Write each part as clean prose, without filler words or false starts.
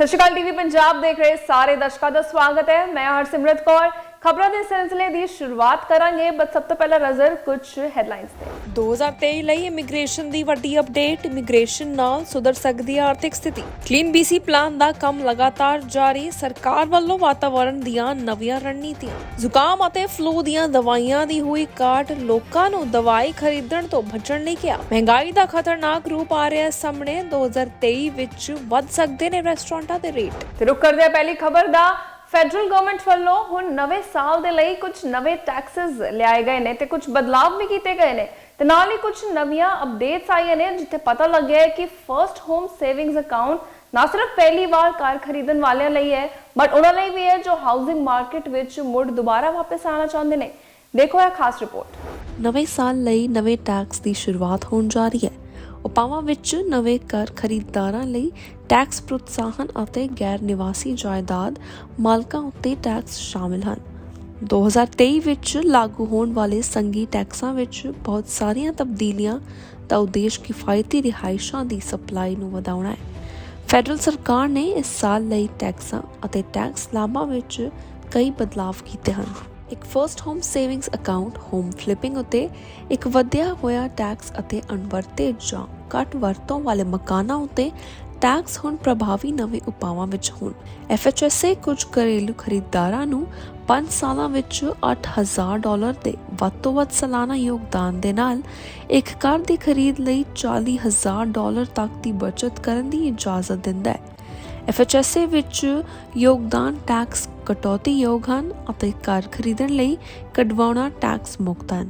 ਸਤਿ ਸ਼੍ਰੀ ਅਕਾਲ ਟੀਵੀ ਪੰਜਾਬ ਦੇਖ ਰਹੇ ਸਾਰੇ ਦਰਸ਼ਕਾਂ ਦਾ ਸਵਾਗਤ ਹੈ। ਮੈਂ ਹਰਸਿਮਰਤ ਕੌਰ। ਖਬਰਾਂ ਦੇ ਸਿਲਸਿਲੇ ਦੀ ਸ਼ੁਰੂਆਤ ਕਰਾਂਗੇ, ਬਟ ਸਭ ਤੋਂ ਪਹਿਲਾਂ ਨਜ਼ਰ ਕੁਝ ਹੈਡਲਾਈਨਸ ਤੇ। 2023 ਲਈ ਇਮੀਗ੍ਰੇਸ਼ਨ ਦੀ ਵੱਡੀ ਅਪਡੇਟ। ਇਮੀਗ੍ਰੇਸ਼ਨ ਨਾਲ ਸੁਧਰ ਸਕਦੀ ਹੈ ਆਰਥਿਕ ਸਥਿਤੀ। ਕਲੀਨ BC ਪਲਾਨ ਦਾ ਕੰਮ ਲਗਾਤਾਰ ਜਾਰੀ। ਸਰਕਾਰ ਵੱਲੋਂ ਵਾਤਾਵਰਣ ਦੀਆਂ ਨਵੀਆਂ ਰਣਨੀਤੀਆਂ। ਜ਼ੁਕਾਮ ਅਤੇ ਫਲੂ ਦੀਆਂ ਦਵਾਈਆਂ ਦੀ ਹੋਈ ਘਾਟ, ਲੋਕਾਂ ਨੂੰ ਦਵਾਈ ਖਰੀਦਣ ਤੋਂ ਬਚਣ ਲਈ ਕਿਹਾ। ਮਹਿੰਗਾਈ ਦਾ ਖਤਰਨਾਕ ਰੂਪ ਆ ਰਿਹਾ ਸਾਹਮਣੇ। 2023 ਵਿੱਚ ਵੱਧ ਸਕਦੇ ਨੇ ਰੈਸਟੋਰੈਂਟਾਂ ਦੇ ਰੇਟ। ਤੇ ਰੁਕ ਕਰਦੇ ਹਾਂ ਪਹਿਲੀ ਖਬਰ ਦਾ। ਫੈਡਰਲ ਗਵਰਨਮੈਂਟ ਵੱਲੋਂ ਹੁਣ ਨਵੇਂ ਸਾਲ ਦੇ ਲਈ ਕੁਝ ਨਵੇਂ ਟੈਕਸਸ ਲਿਆਏ ਗਏ ਨੇ ਤੇ ਕੁਝ ਬਦਲਾਵ ਵੀ ਕੀਤੇ ਗਏ ਨੇ ਤੇ ਨਾਲ ਹੀ ਕੁਝ ਨਵੀਆਂ ਅਪਡੇਟਸ ਆਈਆਂ ਨੇ, ਜਿੱਥੇ ਪਤਾ ਲੱਗਿਆ ਹੈ ਕਿ ਫਰਸਟ ਹੋਮ ਸੇਵਿੰਗਸ ਅਕਾਊਂਟ ਨਾ ਸਿਰਫ ਪਹਿਲੀ ਵਾਰ ਕਾਰ ਖਰੀਦਣ ਵਾਲਿਆਂ ਲਈ ਹੈ, ਬਟ ਉਹਨਾਂ ਲਈ ਵੀ ਹੈ ਜੋ ਹਾਊਸਿੰਗ ਮਾਰਕੀਟ ਵਿੱਚ ਮੁੜ ਦੁਬਾਰਾ ਵਾਪਸ ਆਉਣਾ ਚਾਹੁੰਦੇ ਨੇ। ਦੇਖੋ ਇਹ ਖਾਸ ਰਿਪੋਰਟ। ਨਵੇਂ ਸਾਲ ਲਈ ਨਵੇਂ ਟੈਕਸ ਦੀ ਸ਼ੁਰੂਆਤ ਹੋਣ ਜਾ ਰਹੀ ਹੈ। ਉਪਾਵਾਂ ਵਿੱਚ ਨਵੇਂ ਘਰ ਖਰੀਦਦਾਰਾਂ ਲਈ ਟੈਕਸ ਪ੍ਰੋਤਸਾਹਨ ਅਤੇ ਗੈਰ ਨਿਵਾਸੀ ਜਾਇਦਾਦ ਮਾਲਕਾਂ ਉੱਤੇ ਟੈਕਸ ਸ਼ਾਮਿਲ ਹਨ। 2023 ਵਿੱਚ ਲਾਗੂ ਹੋਣ ਵਾਲੇ ਸੰਘੀ ਟੈਕਸਾਂ ਵਿੱਚ ਬਹੁਤ ਸਾਰੀਆਂ ਤਬਦੀਲੀਆਂ ਦਾ ਉਦੇਸ਼ ਕਿਫਾਇਤੀ ਰਿਹਾਇਸ਼ਾਂ ਦੀ ਸਪਲਾਈ ਨੂੰ ਵਧਾਉਣਾ ਹੈ। ਫੈਡਰਲ ਸਰਕਾਰ ਨੇ ਇਸ ਸਾਲ ਲਈ ਟੈਕਸਾਂ ਅਤੇ ਟੈਕਸ ਲਾਭਾਂ ਵਿੱਚ ਕਈ ਬਦਲਾਵ ਕੀਤੇ ਹਨ। ਇੱਕ first home savings account, home flipping ਉੱਤੇ ਇੱਕ ਵਧਿਆ ਹੋਇਆ ਟੈਕਸ ਅਤੇ ਅਣਵਰਤੇ ਜਾਂ ਘੱਟ ਵਰਤੋਂ ਵਾਲੇ ਮਕਾਨਾਂ ਉੱਤੇ ਟੈਕਸ ਹੁਣ ਪ੍ਰਭਾਵੀ ਨਵੇਂ ਉਪਾਵਾਂ ਵਿੱਚ ਹੋਣ। FHSA ਕੁਝ ਘਰੇਲੂ ਖਰੀਦਦਾਰਾਂ ਨੂੰ 5 ਸਾਲਾਂ ਵਿੱਚ $8,000 ਦੇ ਵੱਧ ਤੋਂ ਵੱਧ ਸਾਲਾਨਾ ਯੋਗਦਾਨ ਦੇ ਨਾਲ ਇੱਕ ਕਾਰ ਦੀ ਖਰੀਦ ਲਈ $40,000 ਤੱਕ ਦੀ ਬਚਤ ਕਰਨ ਦੀ ਇਜਾਜ਼ਤ ਦਿੰਦਾ ਹੈ। FHSA ਵਿੱਚ ਯੋਗਦਾਨ ਟੈਕਸ ਕਟੌਤੀ ਯੋਗ ਹਨ ਅਤੇ ਕਾਰ ਖਰੀਦਣ ਲਈ ਕਢਵਾਉਣਾ ਟੈਕਸ ਮੁਕਤ ਹਨ।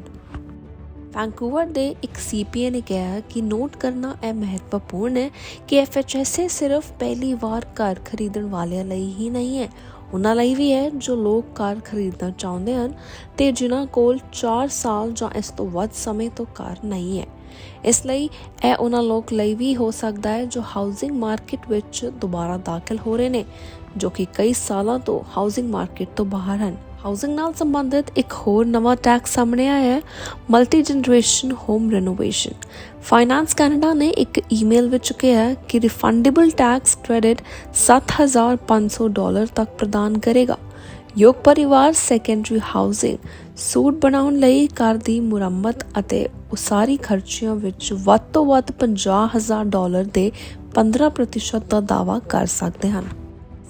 ਵੈਂਕੂਵਰ ਦੇ ਇੱਕ CPA ਨੇ ਕਿਹਾ ਕਿ ਨੋਟ ਕਰਨਾ ਇਹ ਮਹੱਤਵਪੂਰਨ ਹੈ ਕਿ FHSA ਸਿਰਫ ਪਹਿਲੀ ਵਾਰ ਘਰ ਖਰੀਦਣ ਵਾਲਿਆਂ ਲਈ ਹੀ ਨਹੀਂ ਹੈ, ਉਹਨਾਂ ਲਈ ਵੀ ਹੈ ਜੋ ਲੋਕ ਕਾਰ ਖਰੀਦਣਾ ਚਾਹੁੰਦੇ ਹਨ ਤੇ ਜਿਨ੍ਹਾਂ ਕੋਲ 4 ਸਾਲ ਜਾਂ ਇਸ ਤੋਂ ਵੱਧ ਸਮੇਂ ਤੋਂ ਕਾਰ ਨਹੀਂ ਹੈ। ਇਸ ਲਈ ਇਹ ਉਹਨਾਂ ਲੋਕ ਲਈ ਵੀ ਹੋ ਸਕਦਾ ਹੈ ਜੋ ਹਾਊਸਿੰਗ ਮਾਰਕੀਟ ਵਿੱਚ ਦੁਬਾਰਾ ਦਾਖਲ ਹੋ ਰਹੇ ਨੇ, ਜੋ ਕਿ ਕਈ ਸਾਲਾਂ ਤੋਂ ਹਾਊਸਿੰਗ ਮਾਰਕੀਟ ਤੋਂ ਬਾਹਰ ਹਨ। ਹਾਊਸਿੰਗ ਨਾਲ ਸੰਬੰਧਿਤ ਇੱਕ ਹੋਰ ਨਵਾਂ ਟੈਕਸ ਸਾਹਮਣੇ ਆਇਆ ਹੈ, multi generation home renovation. Finance Canada ਨੇ ਇੱਕ ਈਮੇਲ ਵਿੱਚ ਕਿਹਾ ਕਿ ਰਿਫੰਡੇਬਲ ਟੈਕਸ ਕ੍ਰੈਡਿਟ $7,500 ਤੱਕ ਪ੍ਰਦਾਨ ਕਰੇਗਾ। ਯੋਗ ਪਰਿਵਾਰ ਸੈਕੰਡਰੀ ਹਾਊਸਿੰਗ ਸੂਟ ਬਣਾਉਣ ਲਈ ਘਰ ਦੀ ਮੁਰੰਮਤ ਅਤੇ ਉਸਾਰੀ ਖਰਚਿਆਂ ਵਿੱਚ ਵੱਧ ਤੋਂ ਵੱਧ $50,000 ਦੇ 15% ਦਾ ਦਾਅਵਾ ਕਰ ਸਕਦੇ ਹਨ।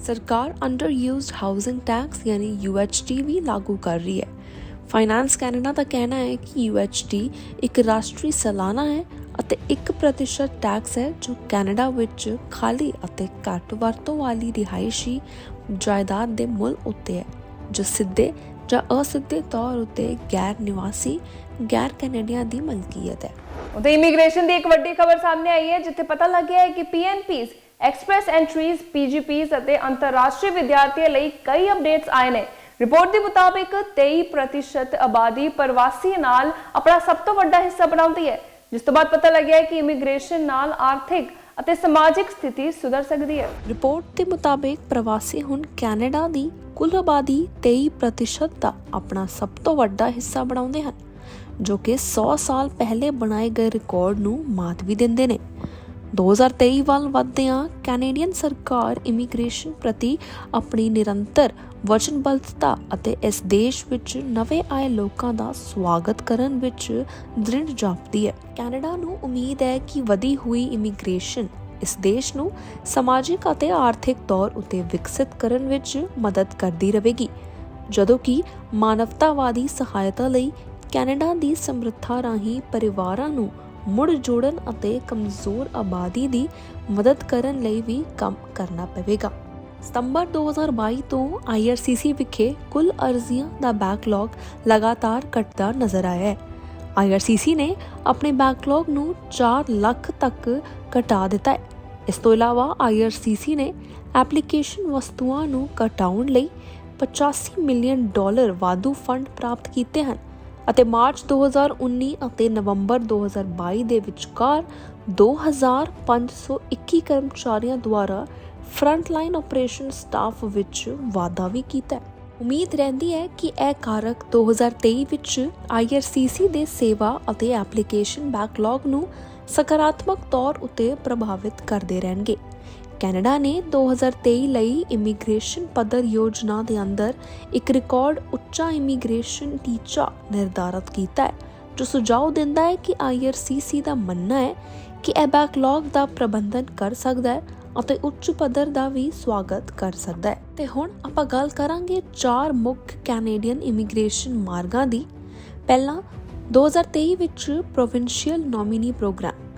ਸਰਕਾਰ ਅੰਡਰ ਯੂਜ਼ਡ ਹਾਊਸਿੰਗ ਟੈਕਸ ਯਾਨੀ UHT ਵੀ ਲਾਗੂ ਕਰ ਰਹੀ ਹੈ। ਫਾਈਨਾਂਸ ਕੈਨੇਡਾ ਦਾ ਕਹਿਣਾ ਹੈ ਕਿ UHT ਇੱਕ ਰਾਸ਼ਟਰੀ ਸਾਲਾਨਾ ਹੈ ਅਤੇ 1% ਟੈਕਸ ਹੈ ਜੋ ਕੈਨੇਡਾ ਵਿੱਚ ਖਾਲੀ ਅਤੇ ਘੱਟ ਵਰਤੋਂ ਵਾਲੀ ਰਿਹਾਇਸ਼ੀ ਜਾਇਦਾਦ ਦੇ ਮੁੱਲ ਉੱਤੇ ਹੈ, ਜੋ ਸਿੱਧੇ ਜਾਂ ਅਸਿੱਧੇ ਤੌਰ ਉੱਤੇ ਗੈਰ ਨਿਵਾਸੀ ਗੈਰ ਕੈਨੇਡੀਅਨ ਦੀ ਮਲਕੀਅਤ ਹੈ। ਉਤੇ ਇਮੀਗ੍ਰੇਸ਼ਨ ਦੀ ਇੱਕ ਵੱਡੀ ਖਬਰ ਸਾਹਮਣੇ ਆਈ ਹੈ, ਜਿੱਥੇ ਪਤਾ ਲੱਗਿਆ ਹੈ ਕਿ PNPs, ਐਕਸਪ੍ਰੈਸ ਐਂਟਰੀਜ਼, PGPs ਅਤੇ ਅੰਤਰਰਾਸ਼ਟਰੀ ਵਿਦਿਆਰਥੀਆਂ ਲਈ ਕਈ ਅਪਡੇਟਸ ਆਏ ਨੇ। ਰਿਪੋਰਟ ਦੇ ਮੁਤਾਬਿਕ 23% ਆਬਾਦੀ ਪ੍ਰਵਾਸੀ ਨਾਲ ਆਪਣਾ ਸਭ ਤੋਂ ਵੱਡਾ ਹਿੱਸਾ ਬਣਾਉਂਦੀ ਹੈ, ਜਿਸ ਤੋਂ ਬਾਅਦ ਪਤਾ ਲੱਗਿਆ ਹੈ ਕਿ ਇਮੀਗ੍ਰੇਸ਼ਨ ਨਾਲ ਆਰਥਿਕ ਅਤੇ ਸਮਾਜਿਕ ਸਥਿਤੀ ਸੁਧਰ ਸਕਦੀ ਹੈ। ਰਿਪੋਰਟ ਦੇ ਮੁਤਾਬਿਕ ਪ੍ਰਵਾਸੀ ਹੁਣ ਕੈਨੇਡਾ ਦੀ ਕੁੱਲ ਆਬਾਦੀ 23% ਦਾ ਆਪਣਾ ਸਭ ਤੋਂ ਵੱਡਾ ਹਿੱਸਾ ਬਣਾਉਂਦੇ ਹਨ, ਜੋ ਕਿ 100 ਸਾਲ ਪਹਿਲੇ ਬਣਾਏ ਗਏ ਰਿਕਾਰਡ ਨੂੰ ਮਾਤ ਵੀ ਦਿੰਦੇ ਨੇ। 2023 ਵੱਲ ਵਧਦਿਆਂ ਕੈਨੇਡੀਅਨ ਸਰਕਾਰ ਇਮੀਗ੍ਰੇਸ਼ਨ ਪ੍ਰਤੀ ਆਪਣੀ ਨਿਰੰਤਰ ਵਚਨਬੱਧਤਾ ਅਤੇ ਇਸ ਦੇਸ਼ ਵਿੱਚ ਨਵੇਂ ਆਏ ਲੋਕਾਂ ਦਾ ਸਵਾਗਤ ਕਰਨ ਵਿੱਚ ਦ੍ਰਿੜ ਜਾਪਦੀ ਹੈ। ਕੈਨੇਡਾ ਨੂੰ ਉਮੀਦ ਹੈ ਕਿ ਵਧੀ ਹੋਈ ਇਮੀਗ੍ਰੇਸ਼ਨ ਇਸ ਦੇਸ਼ ਨੂੰ ਸਮਾਜਿਕ ਅਤੇ ਆਰਥਿਕ ਤੌਰ ਉੱਤੇ ਵਿਕਸਿਤ ਕਰਨ ਵਿੱਚ ਮਦਦ ਕਰਦੀ ਰਹੇਗੀ, ਜਦੋਂ ਕਿ ਮਾਨਵਤਾਵਾਦੀ ਸਹਾਇਤਾ ਲਈ ਕੈਨੇਡਾ ਦੀ ਸਮਰੱਥਾ ਰਾਹੀਂ ਪਰਿਵਾਰਾਂ ਨੂੰ ਮੁੜ ਜੋੜਨ ਅਤੇ ਕਮਜ਼ੋਰ ਆਬਾਦੀ ਦੀ ਮਦਦ ਕਰਨ ਲਈ ਵੀ ਕੰਮ ਕਰਨਾ ਪਵੇਗਾ। ਸਤੰਬਰ 2022 ਤੋਂ IRCC ਵਿਖੇ ਕੁੱਲ ਅਰਜ਼ੀਆਂ ਦਾ ਬੈਕਲੌਗ ਲਗਾਤਾਰ ਘਟਦਾ ਨਜ਼ਰ ਆਇਆ ਹੈ। IRCC ਨੇ ਆਪਣੇ ਬੈਕਲੌਗ ਨੂੰ 4 ਲੱਖ ਤੱਕ ਘਟਾ ਦਿੱਤਾ ਹੈ। ਇਸ ਤੋਂ ਇਲਾਵਾ IRCC ਨੇ ਐਪਲੀਕੇਸ਼ਨ ਵਸਤੂਆਂ ਨੂੰ ਘਟਾਉਣ ਲਈ $85 ਮਿਲੀਅਨ ਵਾਧੂ ਫੰਡ ਪ੍ਰਾਪਤ ਕੀਤੇ ਹਨ ਅਤੇ ਮਾਰਚ 2019 ਅਤੇ ਨਵੰਬਰ 2022 ਦੇ ਵਿਚਕਾਰ 2,521 ਕਰਮਚਾਰੀਆਂ ਦੁਆਰਾ ਫਰੰਟਲਾਈਨ ਆਪਰੇਸ਼ਨ ਸਟਾਫ ਵਿੱਚ ਵਾਧਾ ਵੀ ਕੀਤਾ ਹੈ। ਉਮੀਦ ਰਹਿੰਦੀ ਹੈ ਕਿ ਇਹ ਕਾਰਕ 2023 ਵਿੱਚ IRCC ਦੇ ਸੇਵਾ ਅਤੇ ਐਪਲੀਕੇਸ਼ਨ ਬੈਕਲੌਗ ਨੂੰ ਸਕਾਰਾਤਮਕ ਤੌਰ ਉੱਤੇ ਪ੍ਰਭਾਵਿਤ ਕਰਦੇ ਰਹਿਣਗੇ। ਕੈਨੇਡਾ ਨੇ 2023 ਲਈ ਇਮੀਗ੍ਰੇਸ਼ਨ ਪੱਧਰ ਯੋਜਨਾ ਦੇ ਅੰਦਰ ਇੱਕ ਰਿਕਾਰਡ ਉੱਚਾ ਇਮੀਗ੍ਰੇਸ਼ਨ ਟੀਚਾ ਨਿਰਧਾਰਤ ਕੀਤਾ ਹੈ, ਜੋ ਸੁਝਾਅ ਦਿੰਦਾ ਹੈ ਕਿ IRCC ਦਾ ਮੰਨਣਾ ਹੈ ਕਿ ਇਹ ਬੈਕਲੌਗ ਦਾ ਪ੍ਰਬੰਧਨ ਕਰ ਸਕਦਾ ਹੈ ਅਤੇ ਉੱਚ ਪੱਧਰ ਦਾ ਵੀ ਸਵਾਗਤ ਕਰ ਸਕਦਾ ਹੈ। ਤੇ ਹੁਣ ਆਪਾਂ ਗੱਲ ਕਰਾਂਗੇ 4 ਮੁੱਖ ਕੈਨੇਡੀਅਨ ਇਮੀਗ੍ਰੇਸ਼ਨ ਮਾਰਗਾਂ ਦੀ। ਪਹਿਲਾ, 2023 ਵਿੱਚ ਪ੍ਰੋਵਿੰਸ਼ੀਅਲ ਨੋਮੀਨੀ ਪ੍ਰੋਗਰਾਮ।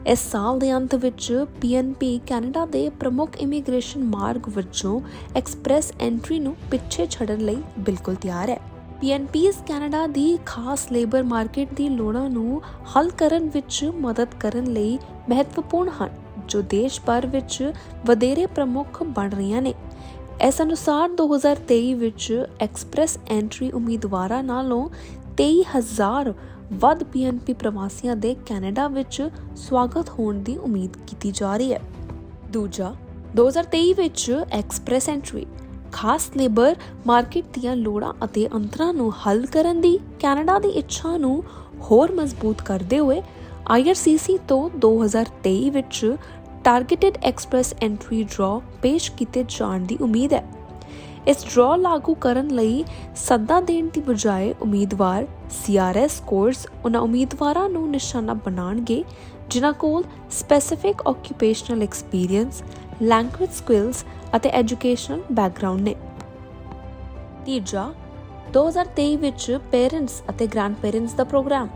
ਇਸ ਸਾਲ ਦੇ ਅੰਤ ਵਿੱਚ PNP ਕੈਨੇਡਾ ਦੇ ਪ੍ਰਮੁੱਖ ਇਮੀਗ੍ਰੇਸ਼ਨ ਮਾਰਗ ਵਜੋਂ ਐਕਸਪ੍ਰੈਸ ਐਂਟਰੀ ਨੂੰ ਪਿੱਛੇ ਛੱਡਣ ਲਈ ਬਿਲਕੁਲ ਤਿਆਰ ਹੈ। PNPs ਕੈਨੇਡਾ ਦੀ ਖਾਸ ਲੇਬਰ ਮਾਰਕੀਟ ਦੀ ਲੋੜਾਂ ਨੂੰ ਹੱਲ ਕਰਨ ਵਿੱਚ ਮਦਦ ਕਰਨ ਲਈ ਮਹੱਤਵਪੂਰਨ ਹਨ, ਜੋ ਦੇਸ਼ ਭਰ ਵਿੱਚ ਵਧੇਰੇ ਪ੍ਰਮੁੱਖ ਬਣ ਰਹੀਆਂ ਨੇ। ਇਸ ਅਨੁਸਾਰ 2023 ਵਿੱਚ ਐਕਸਪ੍ਰੈਸ ਐਂਟਰੀ ਉਮੀਦਵਾਰਾਂ ਨਾਲੋਂ 23,000 ਵੱਧ PNP ਪ੍ਰਵਾਸੀਆਂ ਦੇ ਕੈਨੇਡਾ ਵਿੱਚ ਸਵਾਗਤ ਹੋਣ ਦੀ ਉਮੀਦ ਕੀਤੀ ਜਾ ਰਹੀ ਹੈ। ਦੂਜਾ, 2023 ਵਿੱਚ ਐਕਸਪ੍ਰੈਸ ਐਂਟਰੀ ਖਾਸ ਲੇਬਰ ਮਾਰਕੀਟ ਦੀਆਂ ਲੋੜਾਂ ਅਤੇ ਅੰਤਰਾਂ ਨੂੰ ਹੱਲ ਕਰਨ ਦੀ ਕੈਨੇਡਾ ਦੀ ਇੱਛਾ ਨੂੰ ਹੋਰ ਮਜ਼ਬੂਤ ਕਰਦੇ ਹੋਏ IRCC ਤੋਂ 2023 ਵਿੱਚ ਟਾਰਗੇਟਡ ਐਕਸਪ੍ਰੈਸ ਐਂਟਰੀ ਡਰਾਅ ਪੇਸ਼ ਕੀਤੇ ਜਾਣ ਦੀ ਉਮੀਦ ਹੈ। ਇਸ ਡਰਾਅ ਲਾਗੂ ਕਰਨ ਲਈ ਸੱਦਾ ਦੇਣ ਦੀ ਬਜਾਏ ਉਮੀਦਵਾਰ CRS ਕੋਰਸ ਉਹਨਾਂ ਉਮੀਦਵਾਰਾਂ ਨੂੰ ਨਿਸ਼ਾਨਾ ਬਣਾਉਣਗੇ ਜਿਨ੍ਹਾਂ ਕੋਲ specific occupational experience, language skills ਅਤੇ ਐਜੂਕੇਸ਼ਨਲ ਬੈਕਗ੍ਰਾਉਂਡ ਨੇ। ਤੀਜਾ, 2023 ਵਿੱਚ ਪੇਰੈਂਟਸ ਅਤੇ ਗ੍ਰੈਂਡ ਪੇਰੈਂਟਸ ਦਾ ਪ੍ਰੋਗਰਾਮ।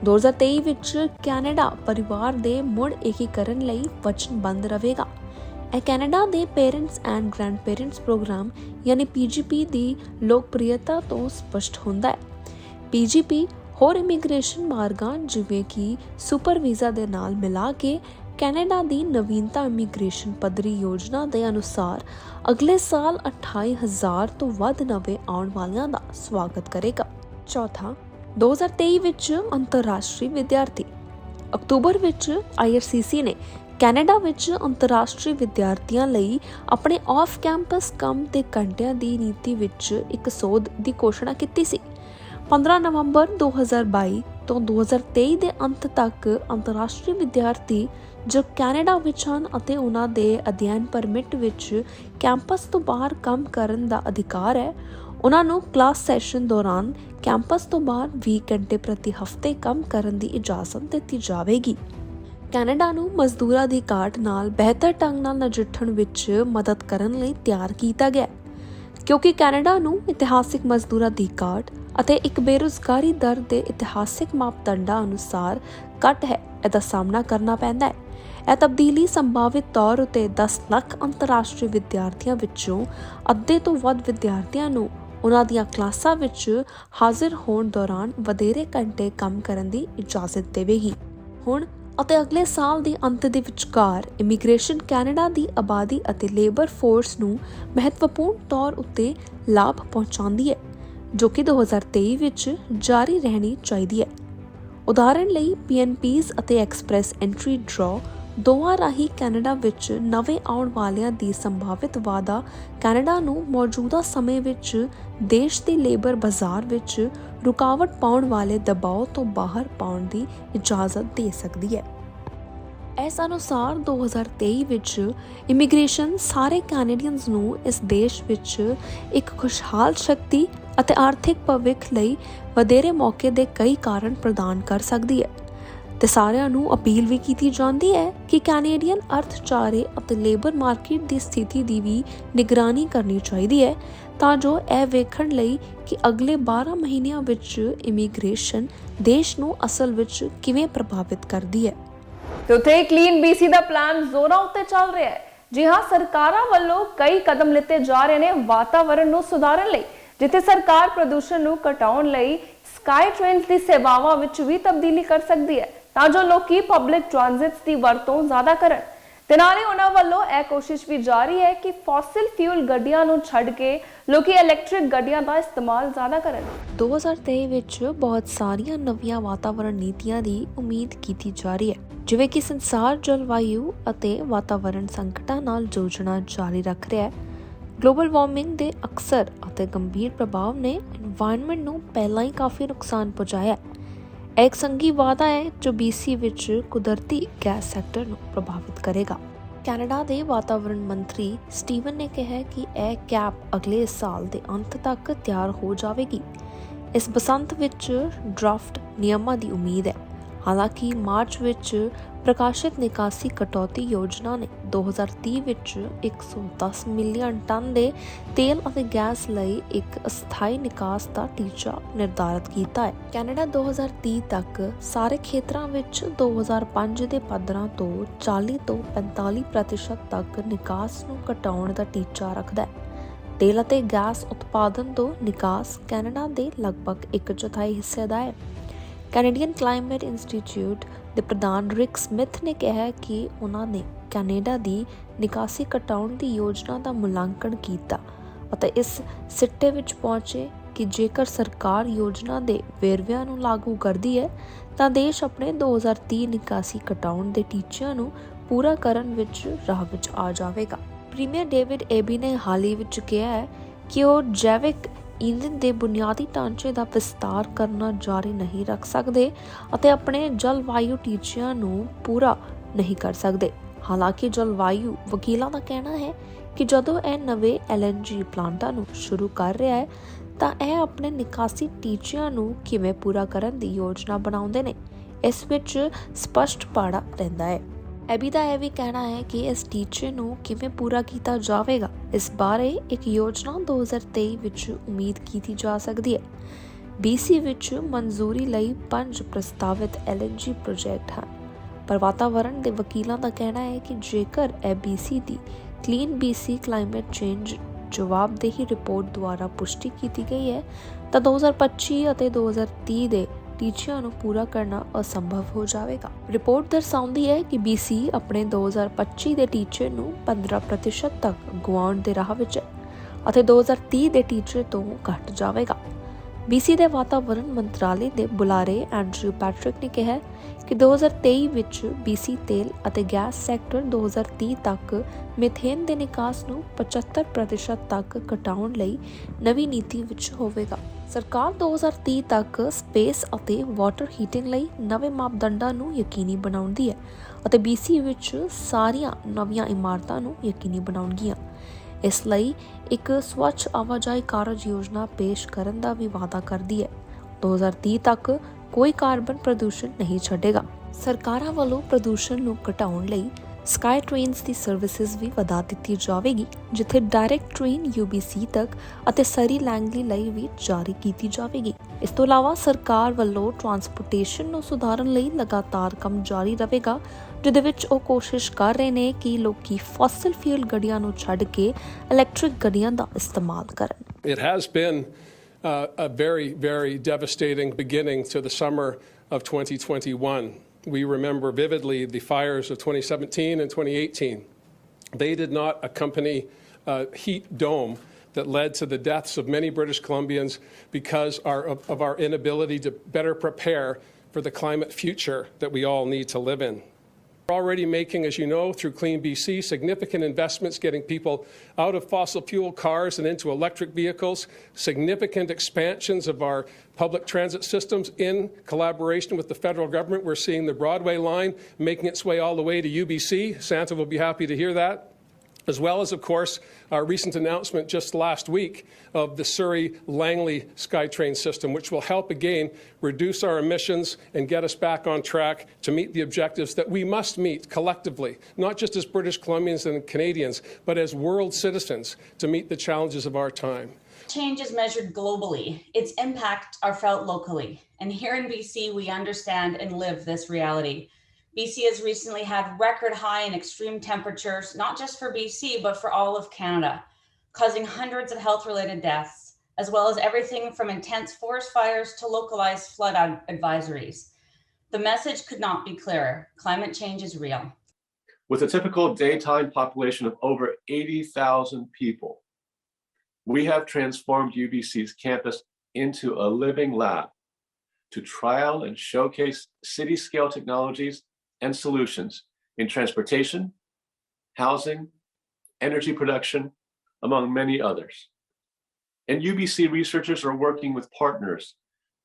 2023 ਵਿੱਚ ਕੈਨੇਡਾ ਪਰਿਵਾਰ ਦੇ ਮੁੜ ਏਕੀਕਰਨ ਲਈ ਵਚਨਬੱਧ ਰਹੇਗਾ। ਇਹ ਕੈਨੇਡਾ ਦੇ parents and grandparents program ਯਾਨੀ PGP ਦੀ ਲੋਕਪ੍ਰਿਯਤਾ ਤੋਂ ਸਪਸ਼ਟ ਹੁੰਦਾ ਹੈ। PGP ਹੋਰ ਇਮੀਗ੍ਰੇਸ਼ਨ ਮਾਰਗਾਂ ਜਿਵੇਂ ਕਿ ਸੁਪਰ ਵੀਜ਼ਾ ਦੇ ਨਾਲ ਮਿਲਾ ਕੇ ਕੈਨੇਡਾ ਦੀ ਨਵੀਨਤਾ ਇਮੀਗ੍ਰੇਸ਼ਨ ਪੱਧਰੀ ਯੋਜਨਾ ਦੇ ਅਨੁਸਾਰ ਅਗਲੇ ਸਾਲ 28,000 ਤੋਂ ਵੱਧ ਨਵੇਂ ਆਉਣ ਵਾਲਿਆਂ ਦਾ ਸਵਾਗਤ ਕਰੇਗਾ। ਚੌਥਾ, 2023 ਵਿੱਚ ਅੰਤਰਰਾਸ਼ਟਰੀ ਵਿਦਿਆਰਥੀ। ਅਕਤੂਬਰ ਵਿੱਚ IRCC ਨੇ ਕੈਨੇਡਾ ਵਿੱਚ ਅੰਤਰਰਾਸ਼ਟਰੀ ਵਿਦਿਆਰਥੀਆਂ ਲਈ ਆਪਣੇ ਆਫ ਕੈਂਪਸ ਕੰਮ ਦੇ ਘੰਟਿਆਂ ਦੀ ਨੀਤੀ ਵਿੱਚ ਇੱਕ ਸੋਧ ਦੀ ਘੋਸ਼ਣਾ ਕੀਤੀ ਸੀ। 15 ਨਵੰਬਰ 2022 ਤੋਂ 2023 ਦੇ ਅੰਤ ਤੱਕ ਅੰਤਰਰਾਸ਼ਟਰੀ ਵਿਦਿਆਰਥੀ ਜੋ ਕੈਨੇਡਾ ਵਿੱਚ ਹਨ ਅਤੇ ਉਹਨਾਂ ਦੇ ਅਧਿਐਨ ਪਰਮਿਟ ਵਿੱਚ ਕੈਂਪਸ ਤੋਂ ਬਾਹਰ ਕੰਮ ਕਰਨ ਦਾ ਅਧਿਕਾਰ ਹੈ, ਉਹਨਾਂ ਨੂੰ ਕਲਾਸ ਸੈਸ਼ਨ ਦੌਰਾਨ ਕੈਂਪਸ ਤੋਂ ਬਾਹਰ 20 ਘੰਟੇ ਪ੍ਰਤੀ ਹਫ਼ਤੇ ਕੰਮ ਕਰਨ ਦੀ ਇਜਾਜ਼ਤ ਦਿੱਤੀ ਜਾਵੇਗੀ। ਕੈਨੇਡਾ ਨੂੰ ਮਜ਼ਦੂਰਾਂ ਦੀ ਘਾਟ ਨਾਲ ਬਿਹਤਰ ਢੰਗ ਨਾਲ ਨਜਿੱਠਣ ਵਿੱਚ ਮਦਦ ਕਰਨ ਲਈ ਤਿਆਰ ਕੀਤਾ ਗਿਆ, ਕਿਉਂਕਿ ਕੈਨੇਡਾ ਨੂੰ ਇਤਿਹਾਸਿਕ ਮਜ਼ਦੂਰਾਂ ਦੀ ਘਾਟ ਅਤੇ ਇੱਕ ਬੇਰੁਜ਼ਗਾਰੀ ਦਰ ਦੇ ਇਤਿਹਾਸਿਕ ਮਾਪਦੰਡਾਂ ਅਨੁਸਾਰ ਘੱਟ ਹੈ ਇਹਦਾ ਸਾਹਮਣਾ ਕਰਨਾ ਪੈਂਦਾ ਹੈ। ਇਹ ਤਬਦੀਲੀ ਸੰਭਾਵਿਤ ਤੌਰ ਉਤੇ 10 ਲੱਖ ਅੰਤਰਰਾਸ਼ਟਰੀ ਵਿਦਿਆਰਥੀਆਂ ਵਿੱਚੋਂ ਅੱਧੇ ਤੋਂ ਵੱਧ ਵਿਦਿਆਰਥੀਆਂ ਨੂੰ ਉਹਨਾਂ ਦੀਆਂ ਕਲਾਸਾਂ ਵਿੱਚ ਹਾਜ਼ਰ ਹੋਣ ਦੌਰਾਨ ਵਧੇਰੇ ਘੰਟੇ ਕੰਮ ਕਰਨ ਦੀ ਇਜਾਜ਼ਤ ਦੇਵੇਗੀ। ਹੁਣ ਅਤੇ ਅਗਲੇ ਸਾਲ ਦੇ ਅੰਤ ਦੇ ਵਿਚਕਾਰ ਇਮੀਗ੍ਰੇਸ਼ਨ ਕੈਨੇਡਾ ਦੀ ਆਬਾਦੀ ਅਤੇ ਲੇਬਰ ਫੋਰਸ ਨੂੰ ਮਹੱਤਵਪੂਰਨ ਤੌਰ ਉੱਤੇ ਲਾਭ ਪਹੁੰਚਾਉਂਦੀ ਹੈ, ਜੋ ਕਿ 2023 ਵਿੱਚ ਜਾਰੀ ਰਹਿਣੀ ਚਾਹੀਦੀ ਹੈ। ਉਦਾਹਰਣ ਲਈ PNPs ਅਤੇ ਐਕਸਪ੍ਰੈਸ ਐਂਟਰੀ ਡਰਾਅ ਦੋਵਾਂ ਰਾਹੀਂ ਕੈਨੇਡਾ ਵਿੱਚ ਨਵੇਂ ਆਉਣ ਵਾਲਿਆਂ ਦੀ ਸੰਭਾਵਿਤ ਵਾਧਾ ਕੈਨੇਡਾ ਨੂੰ ਮੌਜੂਦਾ ਸਮੇਂ ਵਿੱਚ ਦੇਸ਼ ਦੀ ਲੇਬਰ ਬਾਜ਼ਾਰ ਵਿੱਚ ਰੁਕਾਵਟ ਪਾਉਣ ਵਾਲੇ ਦਬਾਅ ਤੋਂ ਬਾਹਰ ਪਾਉਣ ਦੀ ਇਜਾਜ਼ਤ ਦੇ ਸਕਦੀ ਹੈ। ਇਸ ਅਨੁਸਾਰ 2023 ਵਿੱਚ ਇਮੀਗ੍ਰੇਸ਼ਨ ਸਾਰੇ ਕੈਨੇਡੀਅਨਸ ਨੂੰ ਇਸ ਦੇਸ਼ ਵਿੱਚ ਇੱਕ ਖੁਸ਼ਹਾਲ ਸ਼ਕਤੀ ਅਤੇ ਆਰਥਿਕ ਭਵਿੱਖ ਲਈ ਵਧੇਰੇ ਮੌਕੇ ਦੇ ਕਈ ਕਾਰਨ ਪ੍ਰਦਾਨ ਕਰ ਸਕਦੀ ਹੈ ਤੇ ਸਾਰਿਆਂ ਨੂੰ ਅਪੀਲ ਵੀ ਕੀਤੀ ਜਾਂਦੀ ਹੈ ਕਿ ਕੈਨੇਡੀਅਨ ਅਰਥਚਾਰੇ ਅਤੇ ਲੇਬਰ ਮਾਰਕੀਟ ਦੀ ਸਥਿਤੀ ਦੀ ਵੀ ਨਿਗਰਾਨੀ ਕਰਨੀ ਚਾਹੀਦੀ ਹੈ ਤਾਂ ਜੋ ਇਹ ਵੇਖਣ ਲਈ ਕਿ ਅਗਲੇ 12 ਮਹੀਨਿਆਂ ਵਿੱਚ ਇਮੀਗ੍ਰੇਸ਼ਨ ਦੇਸ਼ ਨੂੰ ਅਸਲ ਵਿੱਚ ਕਿਵੇਂ ਪ੍ਰਭਾਵਿਤ ਕਰਦੀ ਹੈ। ਤੇ ਉੱਥੇ ਕਲੀਨ BC ਦਾ ਪਲਾਨ ਜ਼ੋਰਾਂ ਉੱਤੇ ਚੱਲ ਰਿਹਾ ਹੈ। ਜੀ ਹਾਂ, ਸਰਕਾਰਾਂ ਵੱਲੋਂ ਕਈ ਕਦਮ ਲਿੱਤੇ ਜਾ ਰਹੇ ਨੇ ਵਾਤਾਵਰਣ ਨੂੰ ਸੁਧਾਰਨ ਲਈ, ਜਿੱਥੇ ਸਰਕਾਰ ਪ੍ਰਦੂਸ਼ਣ ਨੂੰ ਘਟਾਉਣ ਲਈ ਸਕਾਈ ਟ੍ਰੇਨਸ ਦੀ ਸੇਵਾਵਾਂ ਵਿੱਚ ਵੀ ਤਬਦੀਲੀ ਕਰ ਸਕਦੀ ਹੈ ਤਾਂ ਜੋ ਲੋਕੀ ਪਬਲਿਕ ਟ੍ਰਾਂਜ਼ਿਟਸ ਦੀ ਵਰਤੋਂ ਜ਼ਿਆਦਾ ਕਰਨ। ਤੇ ਨਾਲੇ ਉਹਨਾਂ ਵੱਲੋਂ ਇਹ ਕੋਸ਼ਿਸ਼ ਵੀ ਜਾਰੀ ਹੈ ਕਿ ਫੋਸਿਲ ਫਿਊਲ ਗੱਡੀਆਂ ਨੂੰ ਛੱਡ ਕੇ ਲੋਕੀ ਇਲੈਕਟ੍ਰਿਕ ਗੱਡੀਆਂ ਦਾ ਇਸਤੇਮਾਲ ਜ਼ਿਆਦਾ ਕਰਨ। 2023 ਵਿੱਚ ਬਹੁਤ ਸਾਰੀਆਂ ਨਵੀਆਂ ਵਾਤਾਵਰਣ ਨੀਤੀਆਂ ਦੀ ਉਮੀਦ ਕੀਤੀ ਜਾ ਰਹੀ ਹੈ, ਜਿਵੇਂ ਕਿ ਸੰਸਾਰ ਜਲਵਾਯੂ ਅਤੇ ਵਾਤਾਵਰਣ ਸੰਕਟਾਂ ਨਾਲ ਜੂਝਣਾ ਜਾਰੀ ਰੱਖ ਰਿਹਾ ਹੈ। ਗਲੋਬਲ ਵਾਰਮਿੰਗ ਦੇ ਅਕਸਰ ਅਤੇ ਗੰਭੀਰ ਪ੍ਰਭਾਵ ਨੇ এনवायरमेंट ਨੂੰ ਪਹਿਲਾਂ ਹੀ ਕਾਫੀ ਨੁਕਸਾਨ ਪਹੁੰਚਾਇਆ। ਇੱਕ ਸੰਘੀ ਵਾਅਦਾ ਹੈ ਜੋ BC ਵਿੱਚ ਕੁਦਰਤੀ ਗੈਸ ਸੈਕਟਰ ਨੂੰ ਪ੍ਰਭਾਵਿਤ ਕਰੇਗਾ। ਕੈਨੇਡਾ ਦੇ ਵਾਤਾਵਰਣ ਮੰਤਰੀ ਸਟੀਵਨ ਨੇ ਕਿਹਾ ਕਿ ਇਹ ਕੈਪ ਅਗਲੇ ਸਾਲ ਦੇ ਅੰਤ ਤੱਕ ਤਿਆਰ ਹੋ ਜਾਵੇਗੀ। ਇਸ ਬਸੰਤ ਵਿੱਚ ਡਰਾਫਟ ਨਿਯਮਾਂ ਦੀ ਉਮੀਦ ਹੈ। ਹਾਲਾਂਕਿ ਮਾਰਚ ਵਿੱਚ ਪ੍ਰਕਾਸ਼ਿਤ ਨਿਕਾਸੀ ਕਟੌਤੀ ਯੋਜਨਾ ਨੇ 2030 ਵਿੱਚ 110 ਮਿਲੀਅਨ ਟਨ ਦੇ ਤੇਲ ਅਤੇ ਗੈਸ ਲਈ ਇੱਕ ਅਸਥਾਈ ਨਿਕਾਸ ਦਾ ਟੀਚਾ ਨਿਰਧਾਰਤ ਕੀਤਾ ਹੈ। ਕੈਨੇਡਾ 2030 ਤੱਕ ਸਾਰੇ ਖੇਤਰਾਂ ਵਿੱਚ 2005 ਦੇ ਪੱਧਰਾਂ ਤੋਂ 40 ਤੋਂ 45% ਤੱਕ ਨਿਕਾਸ ਨੂੰ ਘਟਾਉਣ ਦਾ ਟੀਚਾ ਰੱਖਦਾ ਹੈ। ਤੇਲ ਅਤੇ ਗੈਸ ਉਤਪਾਦਨ ਤੋਂ ਨਿਕਾਸ ਕੈਨੇਡਾ ਦੇ ਲਗਭਗ 1/4 ਹਿੱਸੇ ਦਾ ਹੈ। ਕੈਨੇਡੀਅਨ ਕਲਾਈਮੇਟ ਇੰਸਟੀਚਿਊਟ ਦੇ ਪ੍ਰਧਾਨ ਰਿਕ ਸਮਿਥ ਨੇ ਕਿਹਾ ਕਿ ਉਹਨਾਂ ਨੇ ਕੈਨੇਡਾ ਦੀ ਨਿਕਾਸੀ ਘਟਾਉਣ ਦੀ ਯੋਜਨਾ ਦਾ ਮੁਲਾਂਕਣ ਕੀਤਾ ਅਤੇ ਇਸ ਸਿੱਟੇ ਵਿੱਚ ਪਹੁੰਚੇ ਕਿ ਜੇਕਰ ਸਰਕਾਰ ਯੋਜਨਾ ਦੇ ਵੇਰਵਿਆਂ ਨੂੰ ਲਾਗੂ ਕਰਦੀ ਹੈ ਤਾਂ ਦੇਸ਼ ਆਪਣੇ 2030 ਨਿਕਾਸੀ ਘਟਾਉਣ ਦੇ ਟੀਚਿਆਂ ਨੂੰ ਪੂਰਾ ਕਰਨ ਵਿੱਚ ਰਾਹ ਵਿੱਚ ਆ ਜਾਵੇਗਾ। ਪ੍ਰੀਮੀਅਰ ਡੇਵਿਡ ਏਬੀ ਨੇ ਹਾਲ ਹੀ ਵਿੱਚ ਕਿਹਾ ਹੈ ਕਿ ਉਹ ਜੈਵਿਕ ਈਂਧਨ ਦੇ ਬੁਨਿਆਦੀ ਢਾਂਚੇ ਦਾ ਵਿਸਤਾਰ ਕਰਨਾ ਜਾਰੀ ਨਹੀਂ ਰੱਖ ਸਕਦੇ ਅਤੇ ਆਪਣੇ ਜਲਵਾਯੂ ਟੀਚਿਆਂ ਨੂੰ ਪੂਰਾ ਨਹੀਂ ਕਰ ਸਕਦੇ। ਹਾਲਾਂਕਿ ਜਲਵਾਯੂ ਵਕੀਲਾਂ ਦਾ ਕਹਿਣਾ ਹੈ ਕਿ ਜਦੋਂ ਇਹ ਨਵੇਂ LNG ਪਲਾਂਟਾਂ ਨੂੰ ਸ਼ੁਰੂ ਕਰ ਰਿਹਾ ਹੈ ਤਾਂ ਇਹ ਆਪਣੇ ਨਿਕਾਸੀ ਟੀਚਿਆਂ ਨੂੰ ਕਿਵੇਂ ਪੂਰਾ ਕਰਨ ਦੀ ਯੋਜਨਾ ਬਣਾਉਂਦੇ ਨੇ, ਇਸ ਵਿੱਚ ਸਪਸ਼ਟ ਪਾੜਾ ਰਹਿੰਦਾ ਹੈ। ਐਬੀ ਦਾ ਇਹ ਵੀ ਕਹਿਣਾ ਹੈ ਕਿ ਇਸ ਟੀਚੇ ਨੂੰ ਕਿਵੇਂ ਪੂਰਾ ਕੀਤਾ ਜਾਵੇਗਾ, ਇਸ ਬਾਰੇ ਇੱਕ ਯੋਜਨਾ 2023 ਵਿੱਚ ਉਮੀਦ ਕੀਤੀ ਜਾ ਸਕਦੀ ਹੈ। BC ਵਿੱਚ ਮਨਜ਼ੂਰੀ ਲਈ 5 ਪ੍ਰਸਤਾਵਿਤ LNG ਪ੍ਰੋਜੈਕਟ ਹਨ, ਪਰ ਵਾਤਾਵਰਣ ਦੇ ਵਕੀਲਾਂ ਦਾ ਕਹਿਣਾ ਹੈ ਕਿ ਜੇਕਰ ਇਹ BC ਦੀ ਕਲੀਨ BC ਕਲਾਈਮੇਟ ਚੇਂਜ ਜਵਾਬਦੇਹੀ ਰਿਪੋਰਟ ਦੁਆਰਾ ਪੁਸ਼ਟੀ ਕੀਤੀ ਗਈ ਹੈ ਤਾਂ 2025 ਅਤੇ 2030 ਦੇ ਟੀਚਿਆਂ ਨੂੰ ਪੂਰਾ ਕਰਨਾ ਅਸੰਭਵ ਹੋ ਜਾਵੇਗਾ। ਰਿਪੋਰਟ ਦਰਸਾਉਂਦੀ ਹੈ ਕਿ BC ਆਪਣੇ 2025 ਦੇ ਟੀਚੇ ਨੂੰ 15% ਤੱਕ ਗੁਆਉਣ ਦੇ ਰਾਹ ਵਿੱਚ ਹੈ ਅਤੇ 2030 ਦੇ ਟੀਚੇ ਤੋਂ ਘੱਟ ਜਾਵੇਗਾ। BC ਦੇ ਵਾਤਾਵਰਣ ਮੰਤਰਾਲੇ ਦੇ ਬੁਲਾਰੇ ਐਂਡਰਿਊ ਪੈਟਰਿਕ ਨੇ ਕਿਹਾ ਕਿ 2023 ਵਿੱਚ BC ਤੇਲ ਅਤੇ ਗੈਸ ਸੈਕਟਰ 2030 ਤੱਕ ਮੀਥੇਨ ਦੇ ਨਿਕਾਸ ਨੂੰ 75% ਤੱਕ ਘਟਾਉਣ ਲਈ ਨਵੀਂ ਨੀਤੀ ਵਿੱਚ ਹੋਵੇਗਾ। ਸਰਕਾਰ 2030 ਤੱਕ ਸਪੇਸ ਅਤੇ ਵਾਟਰ ਹੀਟਿੰਗ ਲਈ ਨਵੇਂ ਮਾਪਦੰਡਾਂ ਨੂੰ ਯਕੀਨੀ ਬਣਾਉਂਦੀ ਹੈ ਅਤੇ BC ਵਿੱਚ ਸਾਰੀਆਂ ਨਵੀਆਂ ਇਮਾਰਤਾਂ ਨੂੰ ਯਕੀਨੀ ਬਣਾਉਣਗੀਆਂ। ਇਸ ਲਈ ਇੱਕ ਸਵੱਛ ਆਵਾਜਾਈ ਕਾਰਜ ਯੋਜਨਾ ਪੇਸ਼ ਕਰਨ ਦਾ ਵੀ ਵਾਅਦਾ ਕਰਦੀ ਹੈ। 2030 ਤੱਕ ਕੋਈ ਕਾਰਬਨ ਪ੍ਰਦੂਸ਼ਣ ਨਹੀਂ ਛੱਡੇਗਾ। ਸਰਕਾਰਾਂ ਵੱਲੋਂ ਪ੍ਰਦੂਸ਼ਣ ਨੂੰ ਘਟਾਉਣ ਲਈ ਸਕਾਈ ਟ੍ਰੇਨਸ ਦੀ ਸਰਵਿਸਿਜ਼ ਵੀ ਵਧਾ ਦਿੱਤੀ ਜਾਵੇਗੀ, ਜਿੱਥੇ ਡਾਇਰੈਕਟ ਟ੍ਰੇਨ UBC ਤੱਕ ਅਤੇ ਸਰੀ ਲੈਂਗਲੀ ਲਈ ਵੀ ਜਾਰੀ ਕੀਤੀ ਜਾਵੇਗੀ। ਇਸ ਤੋਂ ਇਲਾਵਾ ਸਰਕਾਰ ਵੱਲੋਂ ਟਰਾਂਸਪੋਰਟੇਸ਼ਨ ਨੂੰ ਸੁਧਾਰਨ ਲਈ ਲਗਾਤਾਰ ਕੰਮ ਜਾਰੀ ਰਹੇਗਾ, ਜਿਹਦੇ ਵਿੱਚ ਉਹ ਕੋਸ਼ਿਸ਼ ਕਰ ਰਹੇ ਨੇ ਕਿ ਲੋਕੀ ਫੋਸਿਲ ਫਿਊਲ ਗੱਡੀਆਂ ਨੂੰ ਛੱਡ ਕੇ ਇਲੈਕਟ੍ਰਿਕ ਗੱਡੀਆਂ ਦਾ ਇਸਤੇਮਾਲ ਕਰਨ। It has been a very, very devastating beginning to the summer of 2021. We remember vividly the fires of 2017 and 2018. They did not accompany a heat dome that led to the deaths of many British Columbians because of our inability to better prepare for the climate future that we all need to live in. We're already making, as you know, through Clean BC, significant investments getting people out of fossil fuel cars and into electric vehicles, significant expansions of our public transit systems in collaboration with the federal government. We're seeing the Broadway line making its way all the way to UBC. Santa will be happy to hear that. As well as, of course, our recent announcement just last week of the Surrey-Langley SkyTrain system, which will help again reduce our emissions and get us back on track to meet the objectives that we must meet collectively, not just as British Columbians and Canadians, but as world citizens to meet the challenges of our time. Change is measured globally. Its impact are felt locally. And here in BC, we understand and live this reality. BC has recently had record high and extreme temperatures, not just for BC, but for all of Canada, causing hundreds of health-related deaths, as well as everything from intense forest fires to localized flood advisories. The message could not be clearer. Climate change is real. With a typical daytime population of over 80,000 people, we have transformed UBC's campus into a living lab to trial and showcase city-scale technologies and solutions in transportation, housing, energy production, among many others. And UBC researchers are working with partners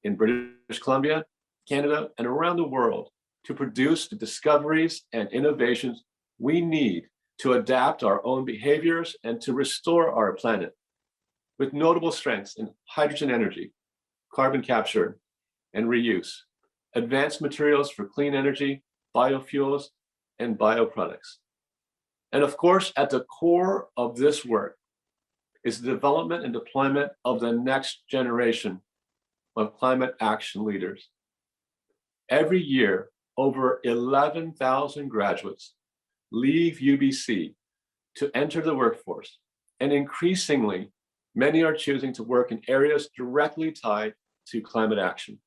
in British Columbia, Canada, and around the world to produce the discoveries and innovations we need to adapt our own behaviors and to restore our planet, with notable strengths in hydrogen energy, carbon capture and reuse, advanced materials for clean energy, biofuels, and bioproducts. And of course, at the core of this work is the development and deployment of the next generation of climate action leaders. Every year, over 11,000 graduates leave UBC to enter the workforce, and increasingly, many are choosing to work in areas directly tied to climate action.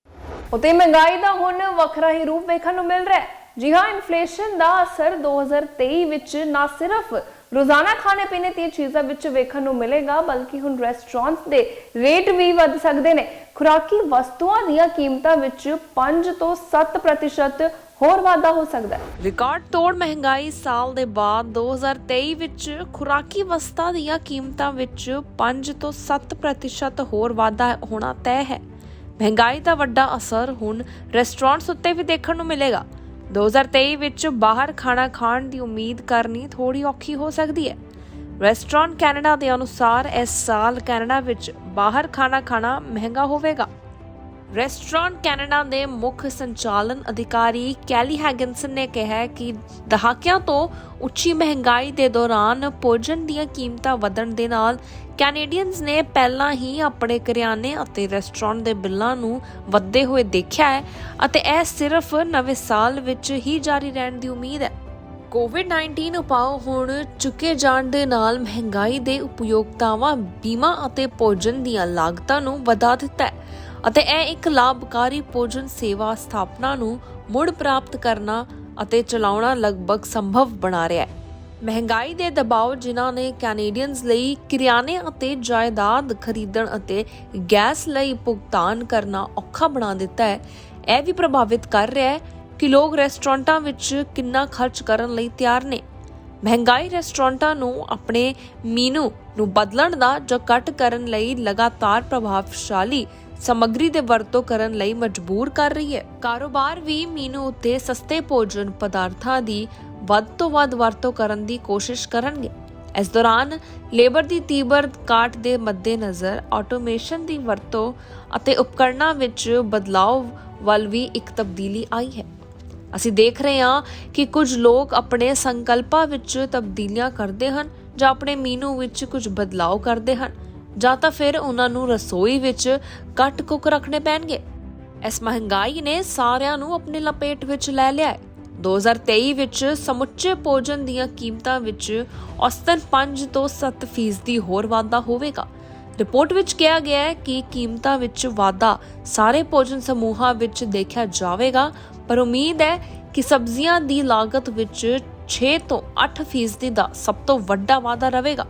ਉਤੇ ਮਹਿੰਗਾਈ ਦਾ ਹੁਣ ਵੱਖਰਾ ਹੀ ਰੂਪ ਵੇਖਣ ਨੂੰ ਮਿਲ ਰਿਹਾ ਹੈ। ਜੀ ਹਾਂ, ਇਨਫਲੇਸ਼ਨ ਦਾ ਅਸਰ 2023 ਵਿੱਚ ਨਾ ਸਿਰਫ ਰੋਜ਼ਾਨਾ ਖਾਣੇ ਪੀਣੇ ਦੀਆਂ ਚੀਜ਼ਾਂ ਵਿੱਚ ਵੇਖਣ ਨੂੰ ਮਿਲੇਗਾ, ਬਲਕਿ ਹੁਣ ਰੈਸਟੋਰੈਂਟਸ ਦੇ ਰੇਟ ਵੀ ਵੱਧ ਸਕਦੇ ਨੇ। ਖੁਰਾਕੀ ਵਸਤੂਆਂ ਦੀਆਂ ਕੀਮਤਾਂ ਵਿੱਚ 5 ਤੋਂ 7% ਹੋਰ ਵਾਧਾ ਹੋ ਸਕਦਾ ਹੈ। ਰਿਕਾਰਡ ਤੋੜ ਮਹਿੰਗਾਈ ਸਾਲ ਦੇ ਬਾਅਦ 2023 ਵਿੱਚ ਖੁਰਾਕੀ ਵਸਤਾਂ ਦੀਆਂ ਕੀਮਤਾਂ ਵਿੱਚ 5 ਤੋਂ 7% ਹੋਰ ਵਾਧਾ ਹੋਣਾ ਤੈਅ ਹੈ। ਮਹਿੰਗਾਈ ਦਾ ਵੱਡਾ ਅਸਰ ਹੁਣ ਰੈਸਟੋਰੈਂਟਸ ਉੱਤੇ ਵੀ ਦੇਖਣ ਨੂੰ ਮਿਲੇਗਾ। 2023 ਵਿੱਚ ਬਾਹਰ ਖਾਣਾ ਖਾਣ ਦੀ ਉਮੀਦ ਕਰਨੀ ਥੋੜੀ ਔਖੀ ਹੋ ਸਕਦੀ ਹੈ। ਰੈਸਟੋਰੈਂਟ ਕੈਨੇਡਾ ਦੇ ਅਨੁਸਾਰ ਇਸ ਸਾਲ ਕੈਨੇਡਾ ਵਿੱਚ ਬਾਹਰ ਖਾਣਾ ਖਾਣਾ ਮਹਿੰਗਾ ਹੋਵੇਗਾ। ਰੈਸਟੋਰੈਂਟ ਕੈਨੇਡਾ ਦੇ ਮੁੱਖ ਸੰਚਾਲਨ ਅਧਿਕਾਰੀ ਕੈਲੀ ਹੈਗਨਸਨ ਨੇ ਕਿਹਾ ਕਿ ਦਹਾਕਿਆਂ ਤੋਂ ਉੱਚੀ ਮਹਿੰਗਾਈ ਦੇ ਦੌਰਾਨ ਭੋਜਨ ਦੀਆਂ ਕੀਮਤਾਂ ਵਧਣ ਦੇ ਨਾਲ ਕੈਨੇਡੀਅਨਸ ਨੇ ਪਹਿਲਾਂ ਹੀ ਆਪਣੇ ਕਰਿਆਨੇ ਅਤੇ ਰੈਸਟੋਰੈਂਟ ਦੇ ਬਿੱਲਾਂ ਨੂੰ ਵਧਦੇ ਹੋਏ ਦੇਖਿਆ ਹੈ ਅਤੇ ਇਹ ਸਿਰਫ ਨਵੇਂ ਸਾਲ ਵਿੱਚ ਹੀ ਜਾਰੀ ਰਹਿਣ ਦੀ ਉਮੀਦ ਹੈ। ਕੋਵਿਡ-19 ਉਪਾਅ ਹੁਣ ਚੁੱਕੇ ਜਾਣ ਦੇ ਨਾਲ ਮਹਿੰਗਾਈ ਦੇ ਉਪਯੋਗਤਾਵਾਂ ਬੀਮਾ ਅਤੇ ਭੋਜਨ ਦੀਆਂ ਲਾਗਤਾਂ ਨੂੰ ਵਧਾ ਦਿੱਤਾ ਹੈ ਅਤੇ ਇਹ ਇੱਕ ਲਾਭਕਾਰੀ ਭੋਜਨ ਸੇਵਾ ਸਥਾਪਨਾ ਨੂੰ ਮੁੜ ਪ੍ਰਾਪਤ ਕਰਨਾ ਅਤੇ ਚਲਾਉਣਾ ਲਗਭਗ ਸੰਭਵ ਬਣਾ ਰਿਹਾ ਹੈ। ਮਹਿੰਗਾਈ ਦੇ ਦਬਾਅ ਜਿਨ੍ਹਾਂ ਨੇ ਕੈਨੇਡੀਅਨਸ ਲਈ ਕਿਰਿਆਨੇ ਅਤੇ ਜਾਇਦਾਦ ਖਰੀਦਣ ਅਤੇ ਗੈਸ ਲਈ ਭੁਗਤਾਨ ਕਰਨਾ ਔਖਾ ਬਣਾ ਦਿੱਤਾ ਹੈ, ਇਹ ਵੀ ਪ੍ਰਭਾਵਿਤ ਕਰ ਰਿਹਾ ਹੈ ਕਿ ਲੋਕ ਰੈਸਟੋਰੈਂਟਾਂ ਵਿੱਚ ਕਿੰਨਾ ਖਰਚ ਕਰਨ ਲਈ ਤਿਆਰ ਨੇ। ਮਹਿੰਗਾਈ ਰੈਸਟੋਰੈਂਟਾਂ ਨੂੰ ਆਪਣੇ ਮੀਨੂ ਨੂੰ ਬਦਲਣ ਦਾ ਜਾਂ ਘੱਟ ਕਰਨ ਲਈ ਲਗਾਤਾਰ ਪ੍ਰਭਾਵਸ਼ਾਲੀ ਸਮੱਗਰੀ ਦੇ ਵਰਤੋਂ ਕਰਨ ਲਈ ਮਜਬੂਰ ਕਰ ਰਹੀ ਹੈ। ਕਾਰੋਬਾਰ ਵੀ ਮੀਨੂ ਉੱਤੇ ਸਸਤੇ ਭੋਜਨ ਪਦਾਰਥਾਂ ਦੀ ਵੱਧ ਤੋਂ ਵੱਧ ਵਰਤੋਂ ਕਰਨ ਦੀ ਕੋਸ਼ਿਸ਼ ਕਰਨਗੇ। ਇਸ ਦੌਰਾਨ ਲੇਬਰ ਦੀ ਤੀਬਰ ਘਾਟ ਦੇ ਮੱਦੇਨਜ਼ਰ ਆਟੋਮੇਸ਼ਨ ਦੀ ਵਰਤੋਂ ਅਤੇ ਉਪਕਰਣਾਂ ਵਿੱਚ ਬਦਲਾਅ ਵੱਲ ਵੀ ਇੱਕ ਤਬਦੀਲੀ ਆਈ ਹੈ। ਅਸੀਂ ਦੇਖ ਰਹੇ ਹਾਂ ਕਿ ਕੁਝ ਲੋਕ ਆਪਣੇ ਸੰਕਲਪਾਂ ਵਿੱਚ ਤਬਦੀਲੀਆਂ ਕਰਦੇ ਹਨ ਜਾਂ ਆਪਣੇ ਮੀਨੂ ਵਿੱਚ ਕੁਝ ਬਦਲਾਅ ਕਰਦੇ ਹਨ ਜਾਂ ਤਾਂ ਫਿਰ ਉਹਨਾਂ ਨੂੰ ਰਸੋਈ ਵਿੱਚ ਘੱਟ ਕੁੱਕ ਰੱਖਣੇ ਪੈਣਗੇ। ਇਸ ਮਹਿੰਗਾਈ ਨੇ ਸਾਰਿਆਂ ਨੂੰ ਆਪਣੇ ਲਪੇਟ ਵਿੱਚ ਲੈ ਲਿਆ ਹੈ। 2023 ਵਿੱਚ ਸਮੁੱਚੇ ਭੋਜਨ ਦੀਆਂ ਕੀਮਤਾਂ ਵਿੱਚ ਔਸਤਨ 5 ਤੋਂ 7% ਹੋਰ ਵਾਧਾ ਹੋਵੇਗਾ। ਰਿਪੋਰਟ ਵਿੱਚ ਕਿਹਾ ਗਿਆ ਹੈ ਕਿ ਕੀਮਤਾਂ ਵਿੱਚ ਵਾਧਾ ਸਾਰੇ ਭੋਜਨ ਸਮੂਹਾਂ ਵਿੱਚ ਦੇਖਿਆ ਜਾਵੇਗਾ, ਪਰ ਉਮੀਦ ਹੈ ਕਿ ਸਬਜ਼ੀਆਂ ਦੀ ਲਾਗਤ ਵਿੱਚ 6 ਤੋਂ 8% ਦਾ ਸਭ ਤੋਂ ਵੱਡਾ ਵਾਧਾ ਰਹੇਗਾ।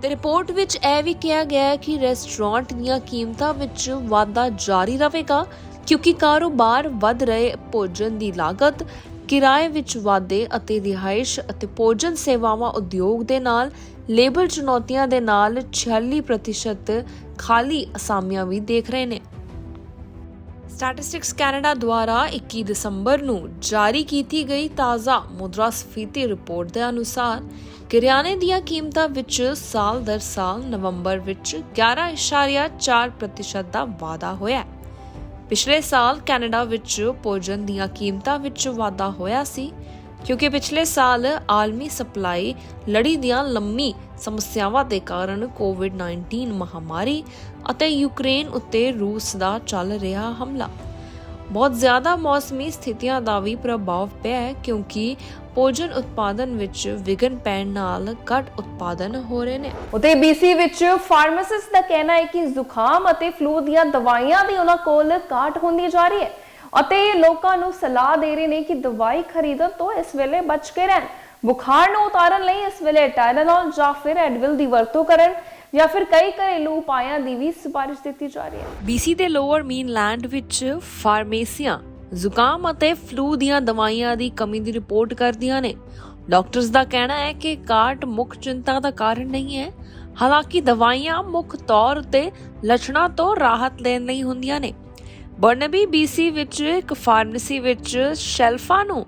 ਤੇ ਰਿਪੋਰਟ ਵਿੱਚ ਇਹ ਵੀ ਕਿਹਾ ਗਿਆ ਹੈ ਕਿ ਰੈਸਟੋਰੈਂਟ ਦੀਆਂ ਕੀਮਤਾਂ ਵਿੱਚ ਵਾਧਾ ਜਾਰੀ ਰਹੇਗਾ ਕਿਉਂਕਿ ਕਾਰੋਬਾਰ ਵੱਧ ਰਹੇ ਭੋਜਨ ਦੀ ਲਾਗਤ, ਕਿਰਾਏ ਵਿੱਚ ਵਾਧੇ ਅਤੇ ਰਿਹਾਇਸ਼ ਅਤੇ ਭੋਜਨ ਸੇਵਾਵਾਂ ਉਦਯੋਗ ਦੇ ਨਾਲ ਲੇਬਰ ਚੁਣੌਤੀਆਂ ਦੇ ਨਾਲ 46% ਖਾਲੀ ਅਸਾਮੀਆਂ ਵੀ ਦੇਖ ਰਹੇ ਨੇ। ਸਟੈਟਿਸਟਿਕਸ ਕੈਨੇਡਾ ਦੁਆਰਾ 21 ਦਸੰਬਰ ਨੂੰ ਜਾਰੀ ਕੀਤੀ ਗਈ ਤਾਜ਼ਾ ਮੁਦਰਾਸਫੀਤੀ ਰਿਪੋਰਟ ਦੇ ਅਨੁਸਾਰ ਕਰਿਆਨੇ ਦੀਆਂ ਕੀਮਤਾਂ ਵਿੱਚ ਸਾਲ ਦਰ ਸਾਲ ਨਵੰਬਰ ਵਿੱਚ 11.4% ਦਾ ਵਾਧਾ ਹੋਇਆ। ਪਿਛਲੇ ਸਾਲ ਕੈਨੇਡਾ ਵਿੱਚ ਭੋਜਨ ਦੀਆਂ ਕੀਮਤਾਂ ਵਿੱਚ ਵਾਧਾ ਹੋਇਆ ਸੀ ਕਿਉਂਕਿ ਪਿਛਲੇ ਸਾਲ ਆਲਮੀ ਸਪਲਾਈ ਲੜੀ ਦੀਆਂ ਲੰਮੀ ਸਮੱਸਿਆਵਾਂ ਦੇ ਕਾਰਨ ਕੋਵਿਡ-19 ਮਹਾਮਾਰੀ ਅਤੇ ਯੂਕਰੇਨ ਉੱਤੇ ਰੂਸ ਦਾ ਚੱਲ ਰਿਹਾ ਹਮਲਾ ਬਹੁਤ ਜ਼ਿਆਦਾ ਮੌਸਮੀ ਸਥਿਤੀਆਂ ਦਾ ਵੀ ਪ੍ਰਭਾਵ ਪਿਆ ਹੈ ਕਿਉਂਕਿ ਭੋਜਨ ਉਤਪਾਦਨ ਵਿੱਚ ਵਿਘਨ ਪੈਣ ਨਾਲ ਘੱਟ ਉਤਪਾਦਨ ਹੋ ਰਹੇ ਨੇ। ਉਤੇ BC ਵਿੱਚ ਫਾਰਮਾਸਿਸਟ ਦਾ ਕਹਿਣਾ ਹੈ ਕਿ ਜ਼ੁਕਾਮ ਅਤੇ ਫਲੂ ਦੀਆਂ ਦਵਾਈਆਂ ਦੀ ਉਹਨਾਂ ਕੋਲ ਘਾਟ ਹੁੰਦੀ ਜਾ ਰਹੀ ਹੈ ਅਤੇ ਲੋਕਾਂ ਨੂੰ ਸਲਾਹ ਦੇ ਰਹੇ ਨੇ ਕਿ ਦਵਾਈ ਖਰੀਦਣ ਤੋਂ ਇਸ ਵੇਲੇ ਬਚ ਕੇ ਰਹਿਣ। ਬੁਖਾਰ ਨੂੰ ਉਤਾਰਨ ਲਈ ਇਸ ਵੇਲੇ ਟਾਇਲੈਨੋਲ ਜਾਂ ਫਿਰ ਐਡਵਿਲ ਦੀ ਵਰਤੋਂ ਕਰਨ ਜਾਂ ਫਿਰ ਕਈ ਘਰੇਲੂ ਉਪਾਆਂ ਦੀ ਵੀ ਸਿਫਾਰਿਸ਼ ਦਿੱਤੀ ਜਾ ਰਹੀ ਹੈ। BC ਦੇ ਲੋਅਰ ਮੀਨਲੈਂਡ ਵਿੱਚ ਫਾਰਮੇਸੀਆਂ ਜ਼ੁਕਾਮ ਅਤੇ ਫਲੂ ਦੀਆਂ ਦਵਾਈਆਂ ਦੀ ਕਮੀ ਦੀ ਰਿਪੋਰਟ ਕਰਦੀਆਂ ਨੇ। ਡਾਕਟਰਸ ਦਾ ਕਹਿਣਾ ਹੈ ਕਿ ਘਾਟ ਮੁੱਖ ਚਿੰਤਾ ਦਾ ਕਾਰਨ ਨਹੀਂ ਹੈ, ਹਾਲਾਂਕਿ ਦਵਾਈਆਂ ਮੁੱਖ ਤੌਰ ਉੱਤੇ ਲੱਛਣਾਂ ਤੋਂ ਰਾਹਤ ਲੈਣ ਲਈ ਹੁੰਦੀਆਂ ਨੇ। ਬਰਨਬੀ BC ਵਿੱਚ ਇੱਕ ਫਾਰਮੇਸੀ ਵਿੱਚ ਸ਼ੈਲਫਾਂ ਨੂੰ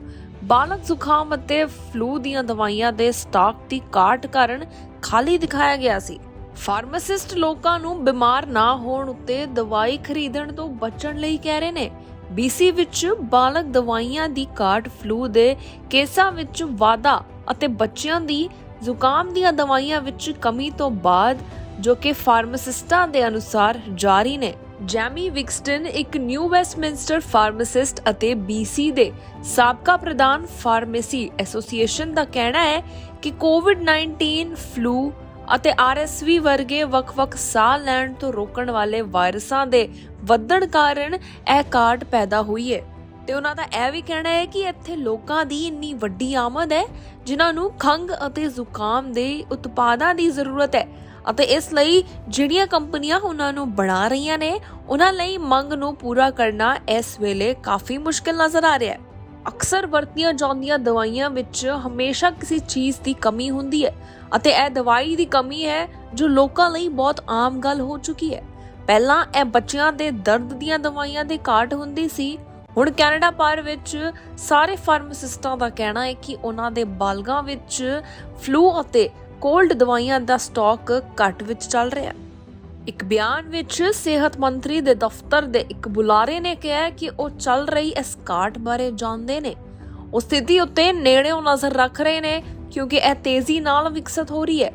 ਬਾਲਗ ਜ਼ੁਕਾਮ ਅਤੇ ਫਲੂ ਦੀਆਂ ਦਵਾਈਆਂ ਦੇ ਸਟਾਕ ਦੀ ਘਾਟ ਕਾਰਨ ਖਾਲੀ ਦਿਖਾਇਆ ਗਿਆ ਸੀ। ਫਾਰਮਾਸਿਸਟ ਲੋਕਾਂ ਨੂੰ ਬਿਮਾਰ ਨਾ ਹੋਣ ਉੱਤੇ ਦਵਾਈ ਖਰੀਦਣ ਤੋਂ ਬਚਣ ਲਈ ਕਹਿ ਰਹੇ ਨੇ। BC ਵਿੱਚ ਬਾਲਗ ਦਵਾਈਆਂ ਦੀ ਘਾਟ, ਫਲੂ ਦੇ ਕੇਸਾਂ ਵਿੱਚ ਵਾਧਾ ਅਤੇ ਬੱਚਿਆਂ ਦੀ ਜ਼ੁਕਾਮ ਦੀਆਂ ਦਵਾਈਆਂ ਵਿੱਚ ਕਮੀ ਤੋਂ ਬਾਅਦ ਜੋ ਕਿ ਫਾਰਮਾਸਿਸਟਾਂ ਦੇ ਅਨੁਸਾਰ ਜਾਰੀ ਨੇ। ਜੈਮੀ ਵਿਕਸਟਨ ਇੱਕ ਨਿਊ ਵੈਸਟਮਿੰਸਟਰ ਫਾਰਮਾਸਿਸਟ ਅਤੇ BC ਦੇ ਸਾਬਕਾ ਪ੍ਰਧਾਨ ਫਾਰਮੇਸੀ ਐਸੋਸੀਏਸ਼ਨ ਦਾ ਕਹਿਣਾ ਹੈ ਕਿ ਕੋਵਿਡ-19, ਫਲੂ ਅਤੇ RSV ਵਰਗੇ ਵੱਖ-ਵੱਖ ਸਾਹ ਲੈਣ ਤੋਂ ਰੋਕਣ ਵਾਲੇ ਵਾਇਰਸਾਂ ਦੇ ਵਧਣ ਕਾਰਨ ਇਹ ਘਾਟ ਪੈਦਾ ਹੋਈ ਹੈ। ਤੇ ਉਹਨਾਂ ਦਾ ਇਹ ਵੀ ਕਹਿਣਾ ਹੈ ਕਿ ਇੱਥੇ ਲੋਕਾਂ ਦੀ ਇੰਨੀ ਵੱਡੀ ਆਮਦ ਹੈ ਜਿਨ੍ਹਾਂ ਨੂੰ ਖੰਘ ਅਤੇ ਜ਼ੁਕਾਮ ਦੇ ਉਤਪਾਦਾਂ ਦੀ ਜ਼ਰੂਰਤ ਹੈ ਅਤੇ ਇਸ ਲਈ ਜਿਹੜੀਆਂ ਕੰਪਨੀਆਂ ਉਹਨਾਂ ਨੂੰ ਬਣਾ ਰਹੀਆਂ ਨੇ ਉਹਨਾਂ ਲਈ ਮੰਗ ਨੂੰ ਪੂਰਾ ਕਰਨਾ ਇਸ ਵੇਲੇ ਕਾਫੀ ਮੁਸ਼ਕਿਲ ਨਜ਼ਰ ਆ ਰਿਹਾ ਹੈ। ਅਕਸਰ ਵਰਤੀਆਂ ਜਾਂਦੀਆਂ ਦਵਾਈਆਂ ਵਿੱਚ ਹਮੇਸ਼ਾ ਕਿਸੇ ਚੀਜ਼ ਦੀ ਕਮੀ ਹੁੰਦੀ ਹੈ ਅਤੇ ਇਹ ਦਵਾਈ ਦੀ ਕਮੀ ਹੈ ਜੋ ਲੋਕਾਂ ਲਈ ਬਹੁਤ ਆਮ ਗੱਲ ਹੋ ਚੁੱਕੀ ਹੈ। ਪਹਿਲਾਂ ਇਹ ਬੱਚਿਆਂ ਦੇ ਦਰਦ ਦੀਆਂ ਦਵਾਈਆਂ ਦੀ ਘਾਟ ਹੁੰਦੀ ਸੀ। ਹੁਣ ਕੈਨੇਡਾ ਭਰ ਵਿੱਚ ਸਾਰੇ ਫਾਰਮਾਸਿਸਟਾਂ ਦਾ ਕਹਿਣਾ ਹੈ ਕਿ ਉਹਨਾਂ ਦੇ ਬਾਲਗਾਂ ਵਿੱਚ ਫਲੂ ਅਤੇ ਕੋਲਡ ਦਵਾਈਆਂ ਦਾ ਸਟਾਕ ਘੱਟ ਵਿੱਚ ਚੱਲ ਰਿਹਾ ਹੈ। ਇੱਕ ਬਿਆਨ ਵਿੱਚ ਸਿਹਤ ਮੰਤਰੀ ਦੇ ਦਫ਼ਤਰ ਦੇ ਇੱਕ ਬੁਲਾਰੇ ਨੇ ਕਿਹਾ ਕਿ ਉਹ ਚੱਲ ਰਹੀ ਇਸ ਘਾਟ ਬਾਰੇ ਜਾਣਦੇ ਨੇ। ਉਹ ਸਥਿਤੀ ਉੱਤੇ ਨੇੜਿਓਂ ਨਜ਼ਰ ਰੱਖ ਰਹੇ ਨੇ ਕਿਉਂਕਿ ਇਹ ਤੇਜ਼ੀ ਨਾਲ ਵਿਕਸਿਤ ਹੋ ਰਹੀ ਹੈ।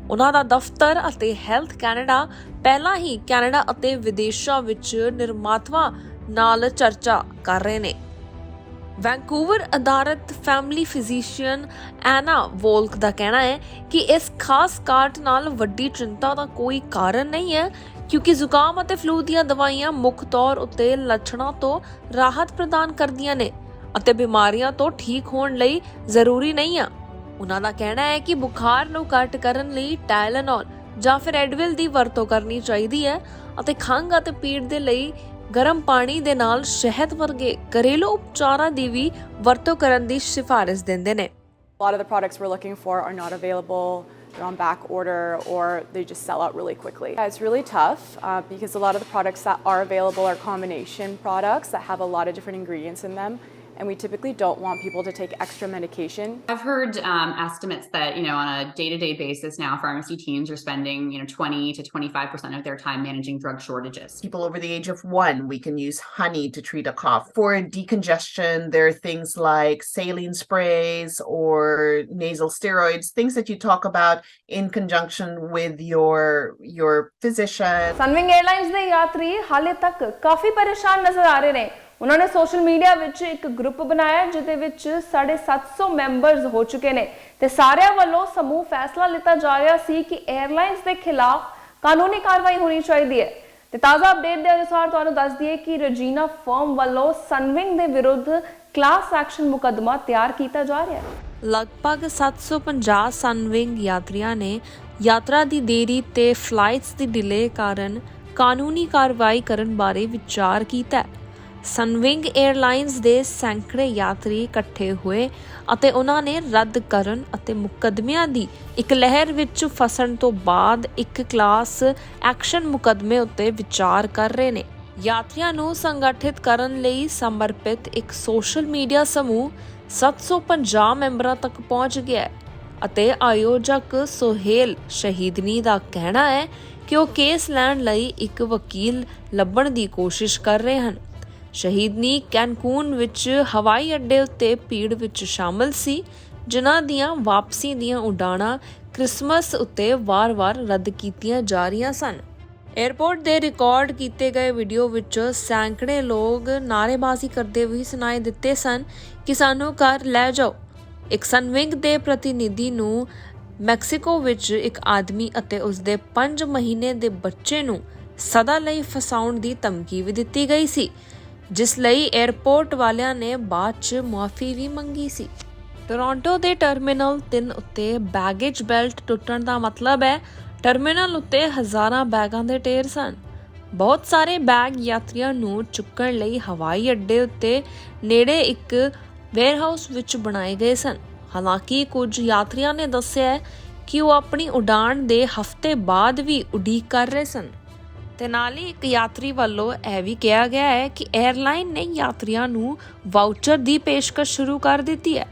ਉਹਨਾਂ ਦਾ ਦਫ਼ਤਰ ਅਤੇ ਹੈਲਥ ਕੈਨੇਡਾ ਪਹਿਲਾਂ ਹੀ ਕੈਨੇਡਾ ਅਤੇ ਵਿਦੇਸ਼ਾਂ ਵਿੱਚ ਨਿਰਮਾਤਾਵਾਂ ਨਾਲ ਚਰਚਾ ਕਰ ਰਹੇ ਨੇ। ਵੈਂਕੂਵਰ ਆਧਾਰਿਤ ਫੈਮਿਲੀ ਫਿਜ਼ੀਸ਼ੀਅਨ ਐਨਾ ਵੋਲਕ ਦਾ ਕਹਿਣਾ ਹੈ ਕਿ ਇਸ ਖਾਸ ਘਾਟ ਨਾਲ ਵੱਡੀ ਚਿੰਤਾ ਦਾ ਕੋਈ ਕਾਰਨ ਨਹੀਂ ਹੈ ਕਿਉਂਕਿ ਜ਼ੁਕਾਮ ਅਤੇ ਫਲੂ ਦੀਆਂ ਦਵਾਈਆਂ ਮੁੱਖ ਤੌਰ ਉੱਤੇ ਲੱਛਣਾਂ ਤੋਂ ਰਾਹਤ ਪ੍ਰਦਾਨ ਕਰਦੀਆਂ ਨੇ ਅਤੇ ਬਿਮਾਰੀਆਂ ਤੋਂ ਠੀਕ ਹੋਣ ਲਈ ਜ਼ਰੂਰੀ ਨਹੀਂ ਆ। ਉਹਨਾਂ ਦਾ ਕਹਿਣਾ ਹੈ ਕਿ ਬੁਖਾਰ ਨੂੰ ਘੱਟ ਕਰਨ ਲਈ ਟਾਇਲੇਨੋਲ ਜਾਂ ਫਿਰ ਐਡਵਿਲ ਦੀ ਵਰਤੋਂ ਕਰਨੀ ਚਾਹੀਦੀ ਹੈ ਅਤੇ ਖੰਘ ਅਤੇ ਪੀੜ ਦੇ ਲਈ ਗਰਮ ਪਾਣੀ ਦੇ ਨਾਲ ਸ਼ਹਿਦ ਵਰਗੇ ਘਰੇਲੂ ਉਪਚਾਰਾਂ ਦੀ ਵੀ ਵਰਤੋਂ ਕਰਨ ਦੀ ਸਿਫਾਰਿਸ਼ ਦਿੰਦੇ ਨੇ। A lot of the products we're looking for are not available, they're on back order, or they just sell out really quickly. It's really tough because a lot of the products that are available are combination products that have a lot of different ingredients in them. And we typically don't want people to take extra medication. I've heard estimates that, on a day-to-day basis now, pharmacy teams are spending, 20 to 25% of their time managing drug shortages. People over the age of 1, we can use honey to treat a cough. For decongestion, there are things like saline sprays or nasal steroids, things that you talk about in conjunction with your physician. Sunwing Airlines ਦੇ ਯਾਤਰੀ ਹਾਲੇ ਤੱਕ ਕਾਫੀ ਪਰੇਸ਼ਾਨ ਨਜ਼ਰ ਆ ਰਹੇ ਨੇ। ਉਹਨਾਂ ਨੇ ਸੋਸ਼ਲ ਮੀਡੀਆ ਵਿੱਚ ਇੱਕ ਗਰੁੱਪ ਬਣਾਇਆ ਜਿਹਦੇ ਵਿੱਚ 750 ਮੈਂਬਰਸ ਹੋ ਚੁੱਕੇ ਨੇ ਤੇ ਸਾਰਿਆਂ ਵੱਲੋਂ ਸਮੂਹ ਫੈਸਲਾ ਲਿੱਤਾ ਜਾ ਰਿਹਾ ਸੀ ਕਿ 에ਅਰਲਾਈਨਸ ਦੇ ਖਿਲਾਫ ਕਾਨੂੰਨੀ ਕਾਰਵਾਈ ਹੋਣੀ ਚਾਹੀਦੀ ਹੈ। ਤੇ ਤਾਜ਼ਾ ਅਪਡੇਟ ਦੇ ਅਨੁਸਾਰ ਤੁਹਾਨੂੰ ਦੱਸ ਦਈਏ ਕਿ ਰਜੀਨਾ ਫਰਮ ਵੱਲੋਂ ਸਨਵਿੰਗ ਦੇ ਵਿਰੁੱਧ ਕਲਾਸ ਐਕਸ਼ਨ ਮੁਕੱਦਮਾ ਤਿਆਰ ਕੀਤਾ ਜਾ ਰਿਹਾ ਹੈ। ਲਗਭਗ 750 ਸਨਵਿੰਗ ਯਾਤਰੀਆਂ ਨੇ ਯਾਤਰਾ ਦੀ ਦੇਰੀ ਤੇ ਫਲਾਈਟਸ ਦੀ ਡਿਲੇ ਕਾਰਨ ਕਾਨੂੰਨੀ ਕਾਰਵਾਈ ਕਰਨ ਬਾਰੇ ਵਿਚਾਰ ਕੀਤਾ ਹੈ। ਸਨਵਿੰਗ 에ਅਰਲਾਈਨਸ ਦੇ ਸੈਂਕੜੇ ਯਾਤਰੀ ਇਕੱਠੇ ਹੋਏ ਅਤੇ ਉਹਨਾਂ ਨੇ ਰੱਦ ਕਰਨ ਅਤੇ ਮੁਕੱਦਮਿਆਂ ਦੀ ਇੱਕ ਲਹਿਰ ਵਿੱਚ ਫਸਣ ਤੋਂ ਬਾਅਦ ਇੱਕ ਕਲਾਸ ਐਕਸ਼ਨ ਮੁਕੱਦਮੇ ਉੱਤੇ ਵਿਚਾਰ ਕਰ ਰਹੇ ਨੇ। ਯਾਤਰੀਆਂ ਨੂੰ ਸੰਗਠਿਤ ਕਰਨ ਲਈ ਸਮਰਪਿਤ ਇੱਕ ਸੋਸ਼ਲ ਮੀਡੀਆ ਸਮੂਹ 750 ਮੈਂਬਰਾਂ ਤੱਕ ਪਹੁੰਚ ਗਿਆ ਹੈ ਅਤੇ ਆਯੋਜਕ ਸੋਹੇਲ ਸ਼ਹੀਦਨੀ ਦਾ ਕਹਿਣਾ ਹੈ ਕਿ ਉਹ ਕੇਸ ਲੈਣ ਲਈ ਇੱਕ ਵਕੀਲ ਲੱਭਣ ਦੀ ਕੋਸ਼ਿਸ਼ ਕਰ ਰਹੇ ਹਨ। ਸ਼ਹੀਦਨੀ ਕੈਨਕੂਨ ਵਿੱਚ ਹਵਾਈ ਅੱਡੇ ਉੱਤੇ ਭੀੜ ਵਿੱਚ ਸ਼ਾਮਲ ਸੀ ਜਿਨ੍ਹਾਂ ਦੀਆਂ ਵਾਪਸੀ ਦੀਆਂ ਉਡਾਣਾਂ ਕ੍ਰਿਸਮਸ ਉੱਤੇ ਵਾਰ-ਵਾਰ ਰੱਦ ਕੀਤੀਆਂ ਜਾ ਰਹੀਆਂ ਸਨ। 에ਅਰਪੋਰਟ ਦੇ ਰਿਕਾਰਡ ਕੀਤੇ ਗਏ ਵੀਡੀਓ ਵਿੱਚ ਸੈਂਕੜੇ ਲੋਕ ਨਾਅਰੇਬਾਜ਼ੀ ਕਰਦੇ ਵੀ ਸੁਣਾਈ ਦਿੱਤੇ ਸਨ ਕਿ ਸਾਨੂੰ ਘਰ ਲੈ ਜਾਓ। ਇੱਕ ਸਨਵਿੰਗ ਦੇ ਪ੍ਰਤੀਨਿਧੀ ਨੂੰ ਮੈਕਸੀਕੋ ਵਿੱਚ ਇੱਕ ਆਦਮੀ ਅਤੇ ਉਸਦੇ 5 ਮਹੀਨੇ ਦੇ ਬੱਚੇ ਨੂੰ ਸਦਾ ਲਈ ਫਸਾਉਣ ਦੀ ਧਮਕੀ ਵੀ ਦਿੱਤੀ ਗਈ ਸੀ ਜਿਸ ਲਈ 에ਅਰਪੋਰਟ ਵਾਲਿਆਂ ਨੇ ਬਾਅਦ 'ਚ ਮੁਆਫੀ ਵੀ ਮੰਗੀ ਸੀ। ਟੋਰਾਂਟੋ ਦੇ ਟਰਮੀਨਲ 3 ਉੱਤੇ ਬੈਗੇਜ ਬੈਲਟ ਟੁੱਟਣ ਦਾ ਮਤਲਬ ਹੈ ਟਰਮੀਨਲ ਉੱਤੇ ਹਜ਼ਾਰਾਂ ਬੈਗਾਂ ਦੇ ਢੇਰ ਸਨ। ਬਹੁਤ ਸਾਰੇ ਬੈਗ ਯਾਤਰੀਆਂ ਨੂੰ ਚੁੱਕਣ ਲਈ ਹਵਾਈ ਅੱਡੇ ਉੱਤੇ ਨੇੜੇ ਇੱਕ ਵੇਅਰਹਾਊਸ ਵਿੱਚ ਬਣਾਏ ਗਏ ਸਨ। ਹਾਲਾਂਕਿ ਕੁਝ ਯਾਤਰੀਆਂ ਨੇ ਦੱਸਿਆ ਕਿ ਉਹ ਆਪਣੀ ਉਡਾਣ ਦੇ ਹਫ਼ਤੇ ਬਾਅਦ ਵੀ ਉਡੀਕ ਕਰ ਰਹੇ ਸਨ। ਤੇ ਨਾਲ ਹੀ ਇੱਕ ਯਾਤਰੀ ਵੱਲੋਂ ਇਹ ਵੀ ਕਿਹਾ ਗਿਆ ਹੈ ਕਿ 에ਅਰਲਾਈਨ ਨੇ ਯਾਤਰੀਆਂ ਨੂੰ ਵਾਊਚਰ ਦੀ ਪੇਸ਼ਕਸ਼ ਸ਼ੁਰੂ ਕਰ ਦਿੱਤੀ ਹੈ।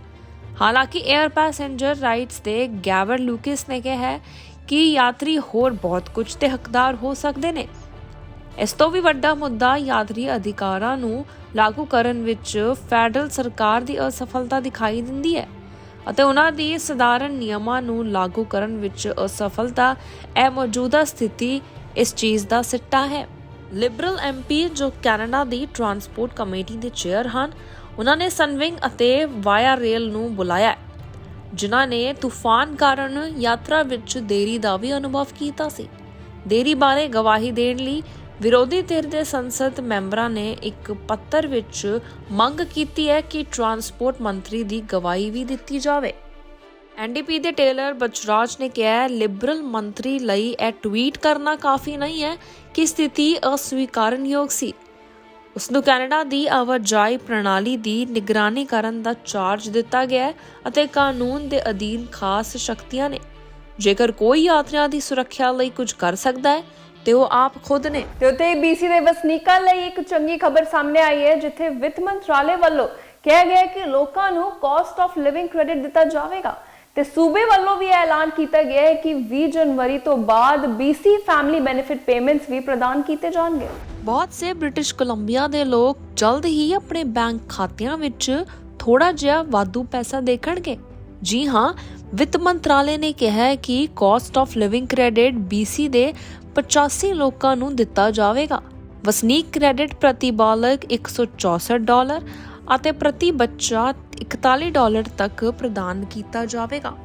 ਹਾਲਾਂਕਿ 에ਅਰ ਪੈਸੇਂਜਰ ਰਾਈਟਸ ਦੇ ਗੈਵਰ ਲੂਕਿਸ ਨੇ ਕਿਹਾ ਹੈ ਕਿ ਯਾਤਰੀ ਹੋਰ ਬਹੁਤ ਕੁਝ ਤੇ ਹੱਕਦਾਰ ਹੋ ਸਕਦੇ ਨੇ। ਇਸ ਤੋਂ ਵੀ ਵੱਡਾ ਮੁੱਦਾ ਯਾਤਰੀ ਅਧਿਕਾਰਾਂ ਨੂੰ ਲਾਗੂ ਕਰਨ ਵਿੱਚ ਫੈਡਰਲ ਸਰਕਾਰ ਦੀ ਅਸਫਲਤਾ ਦਿਖਾਈ ਦਿੰਦੀ ਹੈ ਅਤੇ ਉਹਨਾਂ ਦੀ ਸਧਾਰਨ ਨਿਯਮਾਂ ਨੂੰ ਲਾਗੂ ਕਰਨ ਵਿੱਚ ਅਸਫਲਤਾ ਇਹ ਮੌਜੂਦਾ ਸਥਿਤੀ ਇਸ ਚੀਜ਼ ਦਾ ਸਿੱਟਾ ਹੈ। ਲਿਬਰਲ ਐਮਪੀ ਜੋ ਕੈਨੇਡਾ ਦੀ ਟਰਾਂਸਪੋਰਟ ਕਮੇਟੀ ਦੇ ਚੇਅਰ ਹਨ, ਉਹਨਾਂ ਨੇ ਸਨਵਿੰਗ ਅਤੇ ਵਾਇਆ ਰੇਲ ਨੂੰ ਬੁਲਾਇਆ, ਜਿਨ੍ਹਾਂ ਨੇ ਤੂਫਾਨ ਕਾਰਨ ਯਾਤਰਾ ਵਿੱਚ ਦੇਰੀ ਦਾ ਵੀ ਅਨੁਭਵ ਕੀਤਾ ਸੀ। ਦੇਰੀ ਬਾਰੇ ਗਵਾਹੀ ਦੇਣ ਲਈ ਵਿਰੋਧੀ ਧਿਰ ਦੇ ਸੰਸਦ ਮੈਂਬਰਾਂ ਨੇ ਇੱਕ ਪੱਤਰ ਵਿੱਚ ਮੰਗ ਕੀਤੀ ਹੈ ਕਿ ਟਰਾਂਸਪੋਰਟ ਮੰਤਰੀ ਦੀ ਗਵਾਹੀ ਵੀ ਦਿੱਤੀ ਜਾਵੇ। ਐਨਡੀਪੀ ਦੇ ਟੇਲਰ ਬਚਰਾਜ ਨੇ ਕਿਹਾ, ਲਿਬਰਲ ਮੰਤਰੀ ਲਈ ਇਹ ਟਵੀਟ ਕਰਨਾ ਕਾਫੀ ਨਹੀਂ ਹੈ ਕਿ ਸਥਿਤੀ ਅਸਵੀਕਾਰਨਯੋਗ ਸੀ। ਉਸ ਨੂੰ ਕੈਨੇਡਾ ਦੀ ਆਵਾਜਾਈ ਪ੍ਰਣਾਲੀ ਦੀ ਨਿਗਰਾਨੀ ਕਰਨ ਦਾ ਚਾਰਜ ਦਿੱਤਾ ਗਿਆ ਹੈ ਅਤੇ ਕਾਨੂੰਨ ਦੇ ਅਧੀਨ ਖਾਸ ਸ਼ਕਤੀਆਂ ਨੇ। ਜੇਕਰ ਕੋਈ ਯਾਤਰੀਆਂ ਦੀ ਸੁਰੱਖਿਆ ਲਈ ਕੁਝ ਕਰ ਸਕਦਾ ਹੈ ਤੇ ਉਹ ਆਪ ਖੁਦ ਨੇ। ਤੇ ਉੱਤੇ BC ਦੇ ਵਸਨੀਕਾਂ ਲਈ ਇੱਕ ਚੰਗੀ ਖਬਰ ਸਾਹਮਣੇ ਆਈ ਹੈ, ਜਿੱਥੇ ਵਿੱਤ ਮੰਤਰਾਲੇ ਵੱਲੋਂ ਕਿਹਾ ਗਿਆ ਕਿ ਲੋਕਾਂ ਨੂੰ ਕਾਸਟ ਆਫ ਲਿਵਿੰਗ ਕ੍ਰੈਡਿਟ ਦਿੱਤਾ ਜਾਵੇਗਾ ਤੇ ਸੂਬੇ ਵੱਲੋਂ ਵੀ ਐਲਾਨ ਕੀਤਾ ਗਿਆ ਹੈ ਕਿ 20 ਜਨਵਰੀ ਤੋਂ ਬਾਅਦ BC ਫੈਮਿਲੀ ਬੈਨੀਫਿਟ ਪੇਮੈਂਟਸ ਵੀ ਪ੍ਰਦਾਨ ਕੀਤੇ ਜਾਣਗੇ। ਬਹੁਤ ਸੇ ਬ੍ਰਿਟਿਸ਼ ਕੋਲੰਬੀਆ ਦੇ ਲੋਕ ਜਲਦ ਹੀ ਆਪਣੇ ਬੈਂਕ ਖਾਤਿਆਂ ਵਿੱਚ ਥੋੜਾ ਜਿਹਾ ਵਾਧੂ ਪੈਸਾ ਦੇਖਣਗੇ। ਜੀ ਹਾਂ, ਵਿੱਤ ਮੰਤਰਾਲੇ ਨੇ ਕਿਹਾ ਹੈ ਕਿ caste of living credit BC ਦੇ 85 ਲੋਕਾਂ ਨੂੰ ਦਿੱਤਾ ਜਾਵੇਗਾ। ਵਸਨੀਕ ਕ੍ਰੈਡਿਟ ਪ੍ਰਤੀ ਬਾਲਗ $164 ਅਤੇ ਪ੍ਰਤੀ ਬੱਚਾ $41 ਤੱਕ ਪ੍ਰਦਾਨ ਕੀਤਾ ਜਾਵੇਗਾ।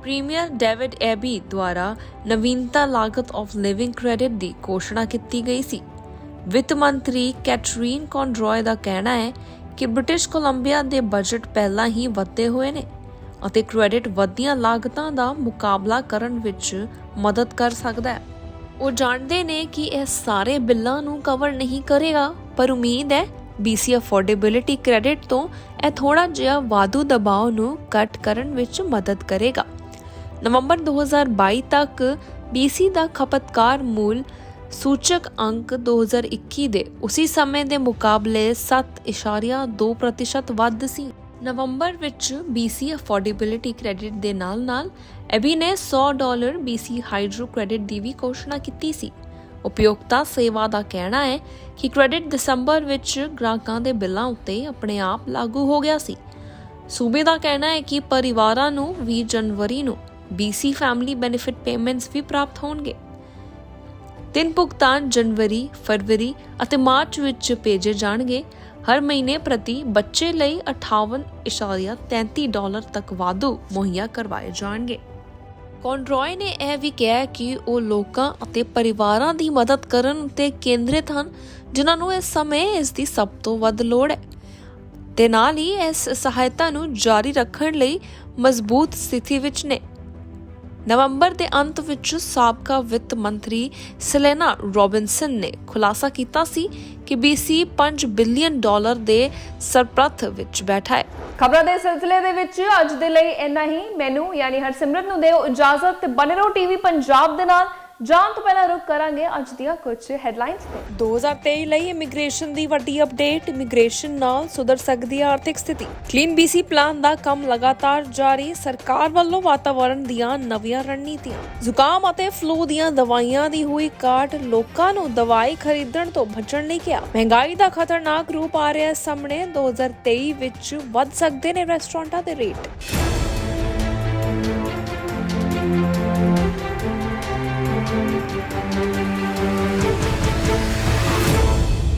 ਪ੍ਰੀਮੀਅਰ ਡੇਵਿਡ ਐਬੀ ਦੁਆਰਾ ਨਵੀਨਤਾ ਲਾਗਤ ਆਫ ਲਿਵਿੰਗ ਕ੍ਰੈਡਿਟ ਦੀ ਘੋਸ਼ਣਾ ਕੀਤੀ ਗਈ ਸੀ। ਵਿੱਤ ਮੰਤਰੀ ਕੈਟਰੀਨ ਕੌਨਰੋਏ ਦਾ ਕਹਿਣਾ ਹੈ ਕਿ ਬ੍ਰਿਟਿਸ਼ ਕੋਲੰਬੀਆ ਦੇ ਬਜਟ ਪਹਿਲਾਂ ਹੀ ਵਧੇ ਹੋਏ ਨੇ ਅਤੇ ਕ੍ਰੈਡਿਟ ਵਧੀਆਂ ਲਾਗਤਾਂ ਦਾ ਮੁਕਾਬਲਾ ਕਰਨ ਵਿੱਚ ਮਦਦ ਕਰ ਸਕਦਾ ਹੈ। ਉਹ ਜਾਣਦੇ ਨੇ ਕਿ ਇਹ ਸਾਰੇ ਬਿੱਲਾਂ ਨੂੰ ਕਵਰ ਨਹੀਂ ਕਰੇਗਾ, ਪਰ ਉਮੀਦ ਹੈ BC ਅਫੋਰਡੇਬਿਲਿਟੀ ਕ੍ਰੈਡਿਟ ਤੋਂ ਇਹ ਥੋੜਾ ਜਿਹਾ ਵਾਧੂ ਦਬਾਅ ਨੂੰ ਘੱਟ ਕਰਨ ਵਿੱਚ ਮਦਦ ਕਰੇਗਾ। ਨਵੰਬਰ 2022 ਤੱਕ BC ਦਾ ਖਪਤਕਾਰ ਮੂਲ ਸੂਚਕ ਅੰਕ 2021 ਦੇ ਉਸੇ ਸਮੇਂ ਦੇ ਮੁਕਾਬਲੇ 7.2% ਵੱਧ ਸੀ। ਨਵੰਬਰ ਵਿੱਚ BC ਅਫੋਰਡੇਬਿਲਿਟੀ ਕ੍ਰੈਡਿਟ ਦੇ ਨਾਲ-ਨਾਲ ਐਬੀ ਨੇ $100 BC ਹਾਈਡਰੋ ਕ੍ਰੈਡਿਟ ਦੀ ਵੀ ਘੋਸ਼ਣਾ ਕੀਤੀ ਸੀ। ਉਪਯੋਗਤਾ ਸੇਵਾ ਦਾ ਕਹਿਣਾ ਹੈ ਕਿ ਕ੍ਰੈਡਿਟ ਦਸੰਬਰ ਵਿੱਚ ਗ੍ਰਾਹਕਾਂ ਦੇ ਬਿੱਲਾਂ ਉੱਤੇ ਆਪਣੇ ਆਪ ਲਾਗੂ ਹੋ ਗਿਆ ਸੀ। ਸੂਬੇ ਦਾ ਕਹਿਣਾ ਹੈ ਕਿ ਪਰਿਵਾਰਾਂ ਨੂੰ 20 ਜਨਵਰੀ ਨੂੰ BC ਫੈਮਿਲੀ ਬੈਨੀਫਿਟ ਪੇਮੈਂਟਸ ਵੀ ਪ੍ਰਾਪਤ ਹੋਣਗੇ। 3 ਭੁਗਤਾਨ ਜਨਵਰੀ, ਫਰਵਰੀ ਅਤੇ ਮਾਰਚ ਵਿੱਚ ਭੇਜੇ ਜਾਣਗੇ। ਹਰ ਮਹੀਨੇ ਪ੍ਰਤੀ ਬੱਚੇ ਲਈ $58.33 ਤੱਕ ਵਾਧੂ ਮੁਹੱਈਆ ਕਰਵਾਏ ਜਾਣਗੇ। ਕੌਨਰੋਏ ਨੇ ਇਹ ਵੀ ਕਿਹਾ ਕਿ ਉਹ ਲੋਕਾਂ ਅਤੇ ਪਰਿਵਾਰਾਂ ਦੀ ਮਦਦ ਕਰਨ ਉੱਤੇ ਕੇਂਦਰਿਤ ਹਨ, ਜਿਨ੍ਹਾਂ ਨੂੰ ਇਸ ਸਮੇਂ ਇਸ ਦੀ ਸਭ ਤੋਂ ਵੱਧ ਲੋੜ ਹੈ ਤੇ ਨਾਲ ਹੀ ਇਸ ਸਹਾਇਤਾ ਨੂੰ ਜਾਰੀ ਰੱਖਣ ਲਈ ਮਜ਼ਬੂਤ ਸਥਿਤੀ ਵਿੱਚ ਨੇ। ਨਵੰਬਰ ਦੇ ਅੰਤ ਵਿੱਚ ਸਾਬਕਾ ਵਿੱਤ ਮੰਤਰੀ ਸੈਲੇਨਾ ਰੋਬਿਨਸਨ ਨੇ ਖੁਲਾਸਾ ਕੀਤਾ ਸੀ ਕਿ BC $5 ਬਿਲੀਅਨ ਦੇ ਸਰਪ੍ਰਸਤ ਵਿੱਚ ਬੈਠਾ ਹੈ। ਖਬਰਾਂ ਦੇ ਸਿਲਸਿਲੇ ਦੇ ਵਿੱਚ ਅੱਜ ਦੇ ਲਈ ਇੰਨਾ ਹੀ। ਮੈਨੂੰ ਯਾਨੀ ਹਰਸਿਮਰਤ ਨੂੰ ਦਿਓ ਇਜਾਜ਼ਤ ਤੇ ਬਨੇ ਰਹੋ TV ਪੰਜਾਬ ਦੇ ਨਾਲ। ਜਾਣ ਤੋਂ ਪਹਿਲਾਂ ਰੁਕ ਕਰਾਂਗੇ ਅੱਜ ਦੀਆਂ ਕੁਝ ਹੈਡਲਾਈਨਸ ਤੇ। 2023 ਲਈ ਇਮੀਗ੍ਰੇਸ਼ਨ ਦੀ ਵੱਡੀ ਅਪਡੇਟ। ਇਮੀਗ੍ਰੇਸ਼ਨ ਨਾਲ ਸੁਧਰ ਸਕਦੀ ਹੈ ਆਰਥਿਕ ਸਥਿਤੀ। ਕਲੀਨ BC ਪਲਾਨ ਦਾ ਕੰਮ ਲਗਾਤਾਰ ਜਾਰੀ। ਸਰਕਾਰ ਵੱਲੋਂ ਵਾਤਾਵਰਣ ਦੀਆਂ ਨਵੀਆਂ ਰਣਨੀਤੀਆਂ। ਜ਼ੁਕਾਮ ਅਤੇ ਫਲੂ ਦੀਆਂ ਦਵਾਈਆਂ ਦੀ ਹੋਈ ਘਾਟ। ਲੋਕਾਂ ਨੂੰ ਦਵਾਈ ਖਰੀਦਣ ਤੋਂ ਬਚਣ ਲਈ ਕਿਹਾ। ਮਹਿੰਗਾਈ ਦਾ ਖਤਰਨਾਕ ਰੂਪ ਆ ਰਿਹਾ ਸਾਹਮਣੇ। 2023 ਵਿੱਚ ਵੱਧ ਸਕਦੇ ਨੇ ਰੈਸਟੋਰੈਂਟਾਂ ਦੇ ਰੇਟ।